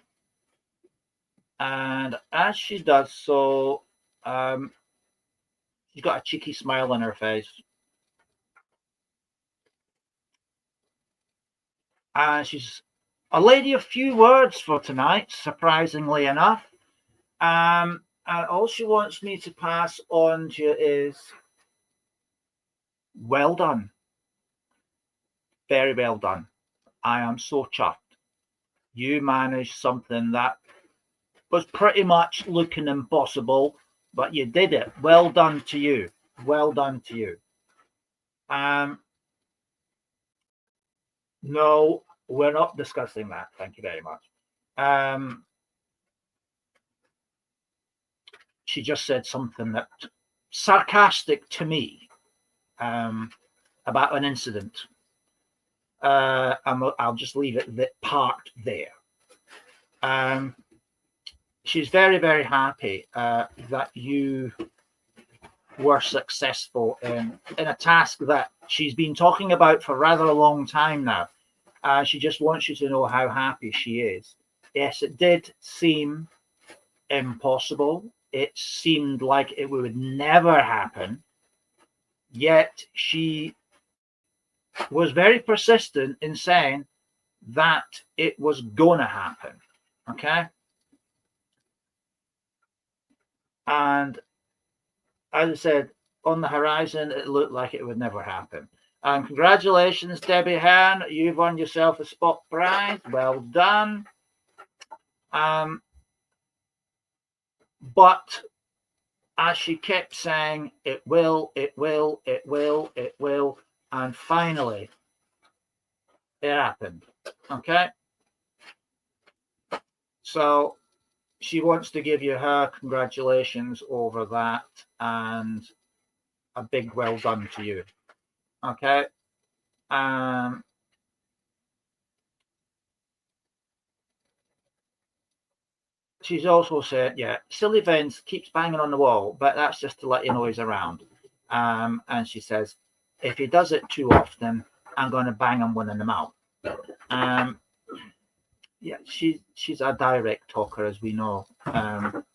and as she does so, she's got a cheeky smile on her face. And she's a lady of few words for tonight, surprisingly enough. And all she wants me to pass on to you is, well done. Very well done. I am so chuffed. You managed something that was pretty much looking impossible, but you did it. Well done to you. Well done to you. No, we're not discussing that. Thank you very much. She just said something that sarcastic to me about an incident. I'll just leave it parked there. She's very, very happy that you were successful in a task that she's been talking about for rather a long time now. She just wants you to know how happy she is. Yes, it did seem impossible. It seemed like it would never happen. Yet she was very persistent in saying that it was going to happen. Okay. And as I said, on the horizon, it looked like it would never happen. And congratulations, Debbie Hearn. You've won yourself a spot prize. Well done. But as she kept saying, it will, it will, it will, it will. And finally, it happened. Okay. So she wants to give you her congratulations over that and a big well done to you. Okay. She's also said, yeah, silly Vince keeps banging on the wall, but that's just to let you know he's around. And she says, if he does it too often, I'm going to bang him one in the mouth. Yeah, she's a direct talker, as we know.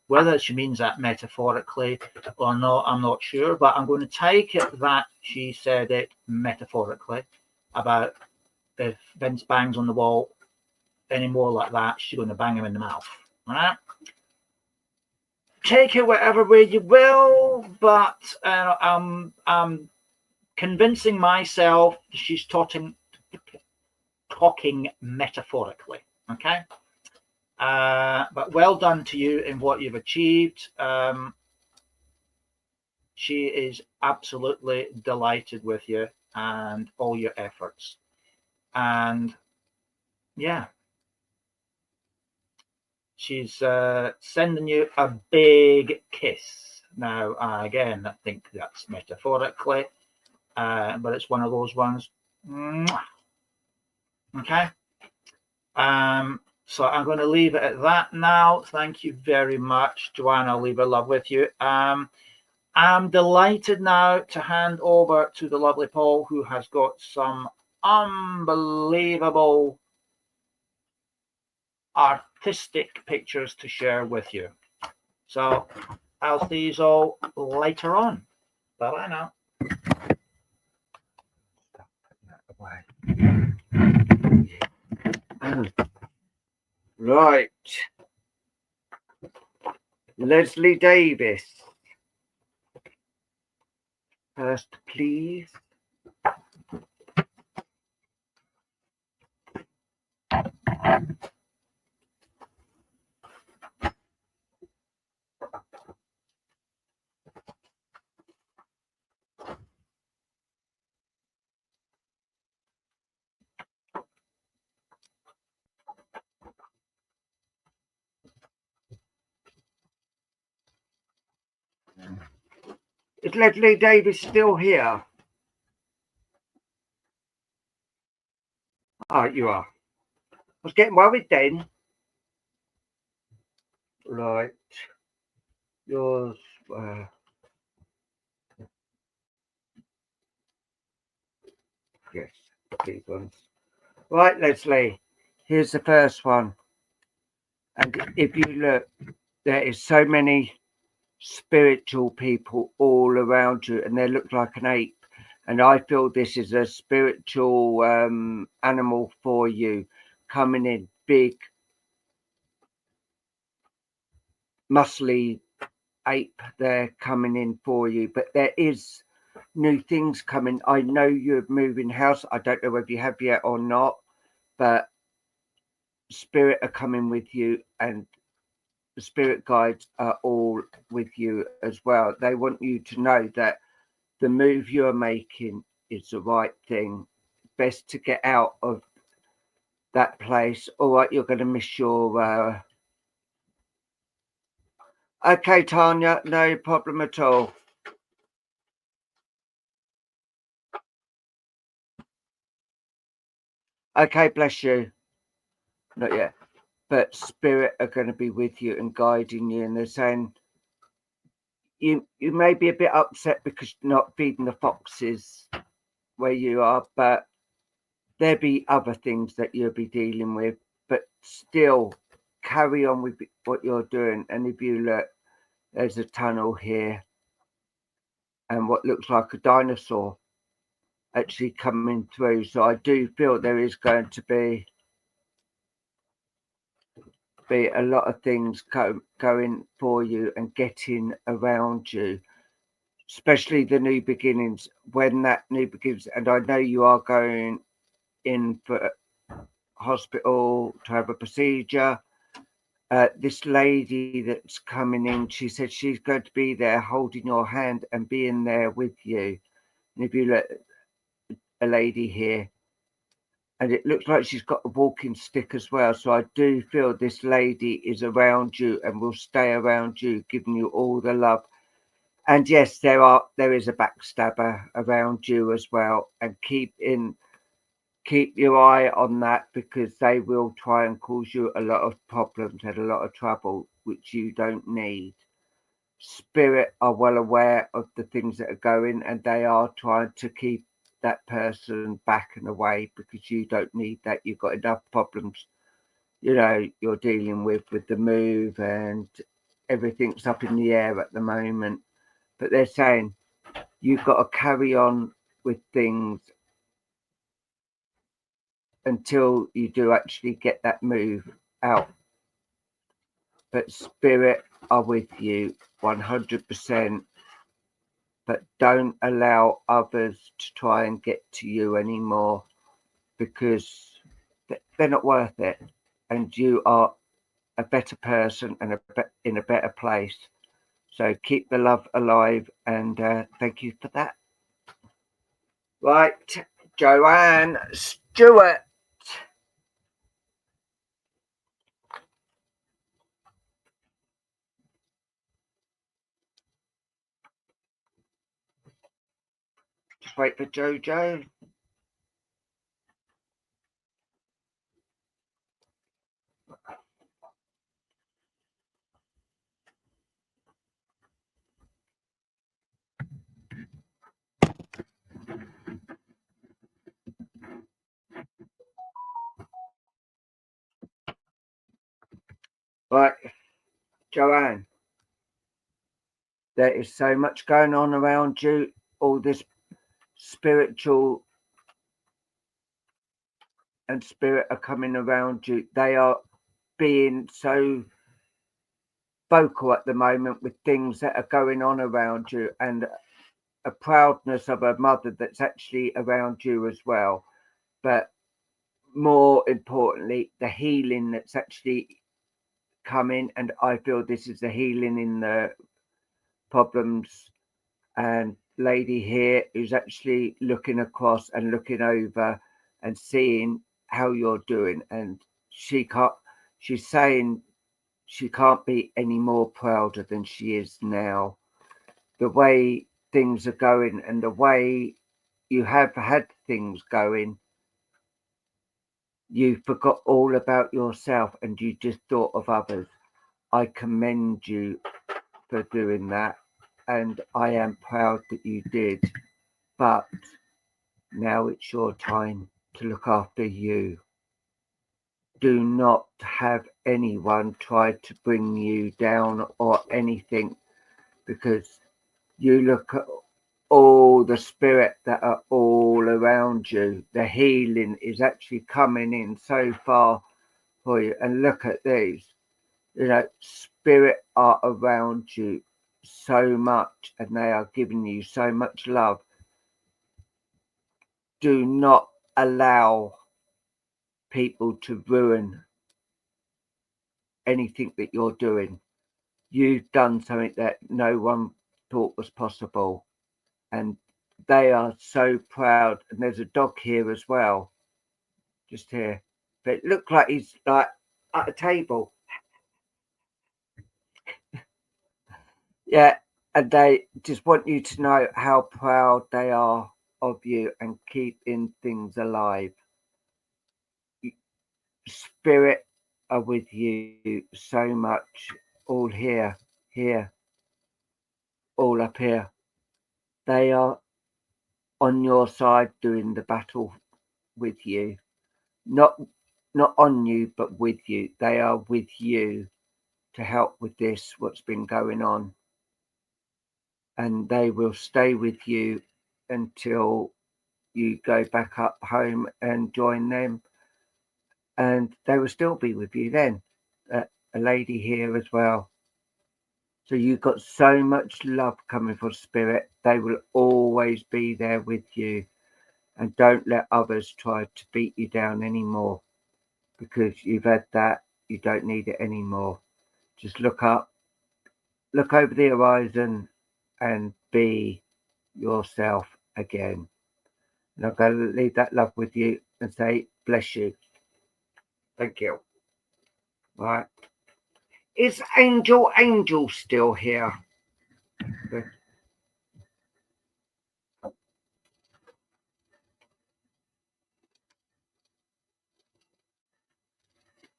Whether she means that metaphorically or not, I'm not sure, but I'm going to take it that she said it metaphorically about if Vince bangs on the wall any more like that, she's going to bang him in the mouth. All right? Take it whatever way you will, but I'm convincing myself she's talking metaphorically. Okay. But well done to you in what you've achieved. She is absolutely delighted with you and all your efforts. And yeah, she's sending you a big kiss. Now, again, I think that's metaphorically, but it's one of those ones. Okay. So I'm going to leave it at that now. Thank you very much, Joanne. I'll leave a love with you. I'm delighted now to hand over to the lovely Paul, who has got some unbelievable artistic pictures to share with you. So I'll see you all later on. Bye-bye now. Right. Leslie Davis. First, please. Is Leslie Davis still here? Oh, you are. I was getting worried then. Right. Yours. Yes, these ones. Right, Leslie. Here's the first one. And if you look, there is so many spiritual people all around you, and they look like an ape. And I feel this is a spiritual animal for you, coming in big, muscly ape. They're coming in for you, but there is new things coming. I know you're moving house. I don't know whether you have yet or not, but spirit are coming with you, and the spirit guides are all with you as well. They want you to know that the move you're making is the right thing. Best to get out of that place. All right, you're going to miss your okay, Tanya, no problem at all. Okay, bless you. Not yet. But spirit are going to be with you and guiding you, and they're saying you may be a bit upset because you're not feeding the foxes where you are, but there'll be other things that you'll be dealing with, but still carry on with what you're doing. And if you look, there's a tunnel here and what looks like a dinosaur actually coming through. So I do feel there is going to be a lot of things going for you and getting around you, especially the new beginnings. When that new begins, and I know you are going in for hospital to have a procedure. This lady that's coming in, she said she's going to be there holding your hand and being there with you. And if you look, a lady here, and it looks like she's got a walking stick as well. So I do feel this lady is around you and will stay around you, giving you all the love. And yes, there is a backstabber around you as well. And keep your eye on that, because they will try and cause you a lot of problems and a lot of trouble, which you don't need. Spirit are well aware of the things that are going, and they are trying to keep that person back and away, because you don't need that. You've got enough problems, you're dealing with the move, and everything's up in the air at the moment. But they're saying you've got to carry on with things until you do actually get that move out. But spirit are with you 100%. But don't allow others to try and get to you anymore, because they're not worth it. And you are a better person and in a better place. So keep the love alive, and thank you for that. Right, Joanne Stewart. Just wait for Jojo. Right, Joanne. There is so much going on around you. All this spiritual and spirit are coming around you. They are being so vocal at the moment with things that are going on around you, and a proudness of a mother that's actually around you as well. But more importantly, the healing that's actually coming, and I feel this is the healing in the problems. And lady here who's actually looking across and looking over and seeing how you're doing, and she's saying she can't be any more prouder than she is now. The way things are going and the way you have had things going, you forgot all about yourself and you just thought of others. I commend you for doing that, and I am proud that you did. But now it's your time to look after you. Do not have anyone try to bring you down or anything, because you look at all the spirit that are all around you. The healing is actually coming in so far for you. And look at these. Spirit are around you so much and they are giving you so much love. Do not allow people to ruin anything that you're doing. You've done something that no one thought was possible, and they are so proud. And there's a dog here as well, just here, but it looked like he's like at a table. Yeah, and they just want you to know how proud they are of you and keeping things alive. Spirit are with you so much, all here, all up here. They are on your side doing the battle with you. Not on you, but with you. They are with you to help with this, what's been going on. And they will stay with you until you go back up home and join them. And they will still be with you then. A lady here as well. So you've got so much love coming from Spirit. They will always be there with you. And don't let others try to beat you down anymore, because you've had that. You don't need it anymore. Just look up, look over the horizon and be yourself again. And I'm going to leave that love with you and say, bless you. Thank you. Right. Is Angel still here?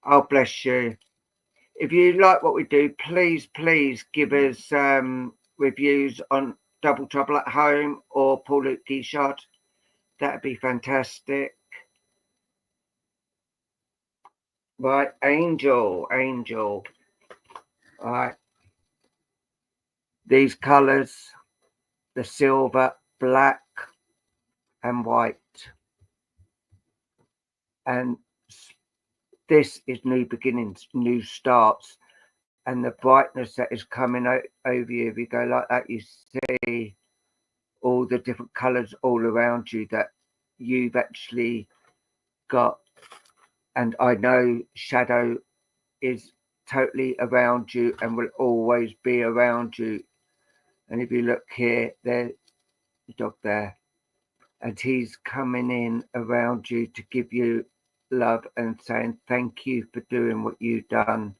Oh, bless you. If you like what we do, please give us reviews on Double Trouble at Home or Paul Lukas Guichard. That'd be fantastic. Right, Angel. Right. These colours, the silver, black and white. And this is new beginnings, new starts. And the brightness that is coming out over you, if you go like that, you see all the different colours all around you that you've actually got. And I know shadow is totally around you and will always be around you. And if you look here, there's the dog there, and he's coming in around you to give you love and saying thank you for doing what you've done.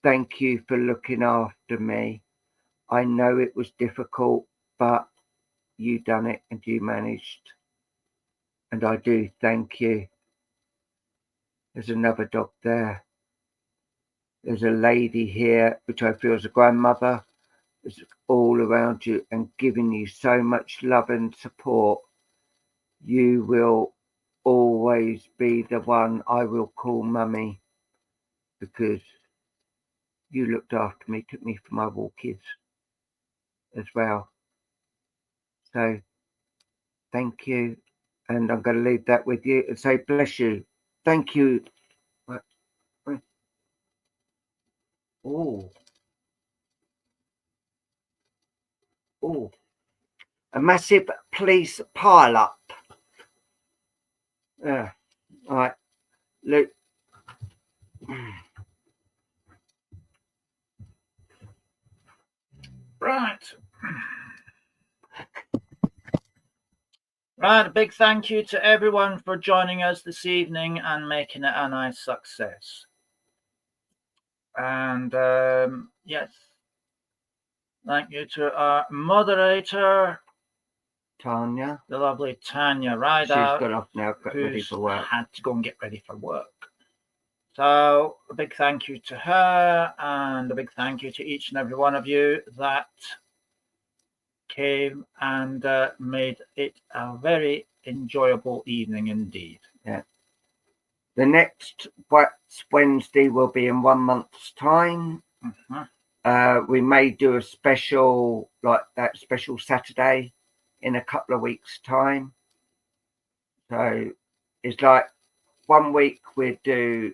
Thank you for looking after me. I know it was difficult, but you done it and you managed. And I do thank you. There's another dog there. There's a lady here, which I feel is a grandmother. It's all around you and giving you so much love and support. You will always be the one I will call mummy, because you looked after me, took me for my walkies as well. So thank you. And I'm going to leave that with you and say bless you. Thank you. Oh. A massive police pile up. Yeah. All right. Look. Right. Right, a big thank you to everyone for joining us this evening and making it a nice success. And yes, Thank you to our moderator, Tanya. the lovely Tanya She's Rideout, got off now, got ready who's for work. had to go and get ready for work. So a big thank you to her, and a big thank you to each and every one of you that came and made it a very enjoyable evening indeed. Yeah. The next Wednesday will be in 1 month's time. Mm-hmm. We may do a special, like that special Saturday in a couple of weeks' time. So it's like 1 week we do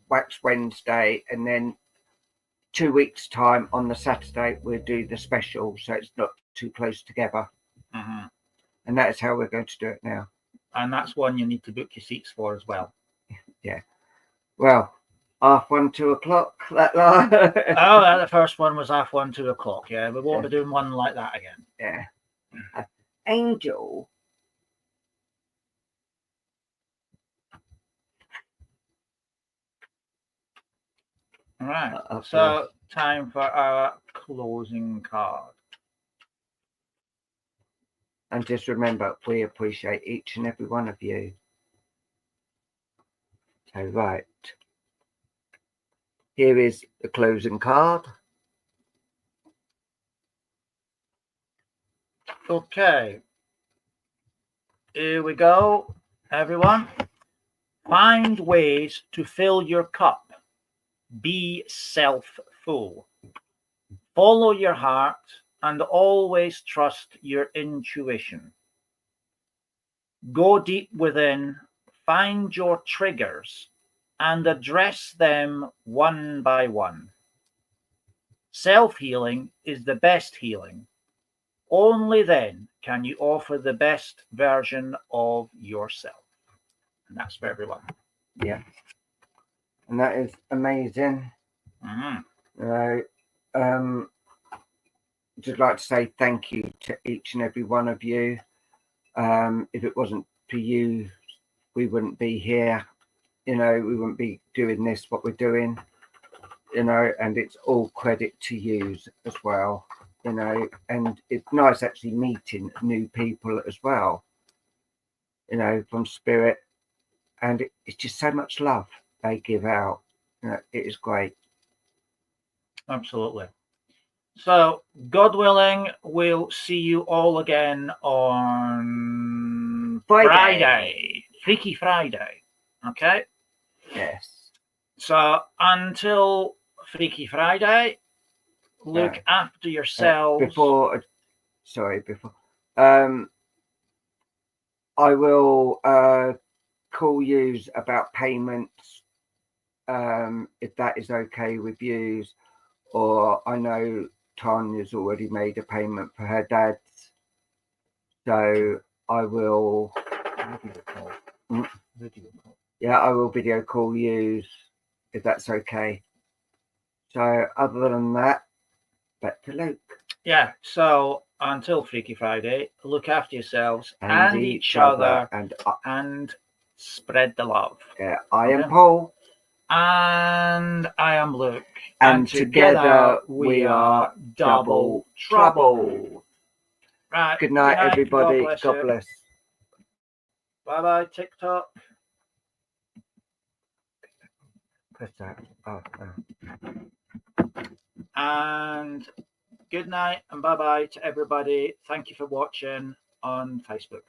Wax Wednesday, and then 2 weeks' time on the Saturday we'll do the special, so it's not too close together. Mm-hmm. And that is how we're going to do it now. And that's one you need to book your seats for as well. Yeah. Well, 1:30, 2 o'clock. The first one was 1:30, 2 o'clock. Yeah, we won't be doing one like that again. Yeah. Angel. All right. So time for our closing card. And just remember, we appreciate each and every one of you. So, right. Here is the closing card. Okay. Here we go, everyone. Find ways to fill your cup. Be self-full. Follow your heart and always trust your intuition. Go deep within, find your triggers, and address them one by one. Self-healing is the best healing. Only then can you offer the best version of yourself. And that's for everyone. Yeah. And that is amazing. Mm-hmm. Just like to say thank you to each and every one of you. If it wasn't for you, we wouldn't be here. We wouldn't be doing this, what we're doing. And it's all credit to you as well. And it's nice actually meeting new people as well. From spirit, and it's just so much love they give out. It is great. Absolutely. So, God willing, we'll see you all again on Friday. Freaky Friday. Okay? Yes. So, until Freaky Friday, look after yourselves. Before I will call you about payments, if that is okay with you, or I know Tanya's already made a payment for her dad's, so I will I will video call you if that's okay. So other than that, back to Luke. Yeah, so until Freaky Friday, look after yourselves and each other and spread the love. Yeah, I am Paul. And I am Luke. And together we are Double Trouble. Right. Good night, everybody. God bless. Bye-bye, TikTok. Press that. And good night and bye-bye to everybody. Thank you for watching on Facebook.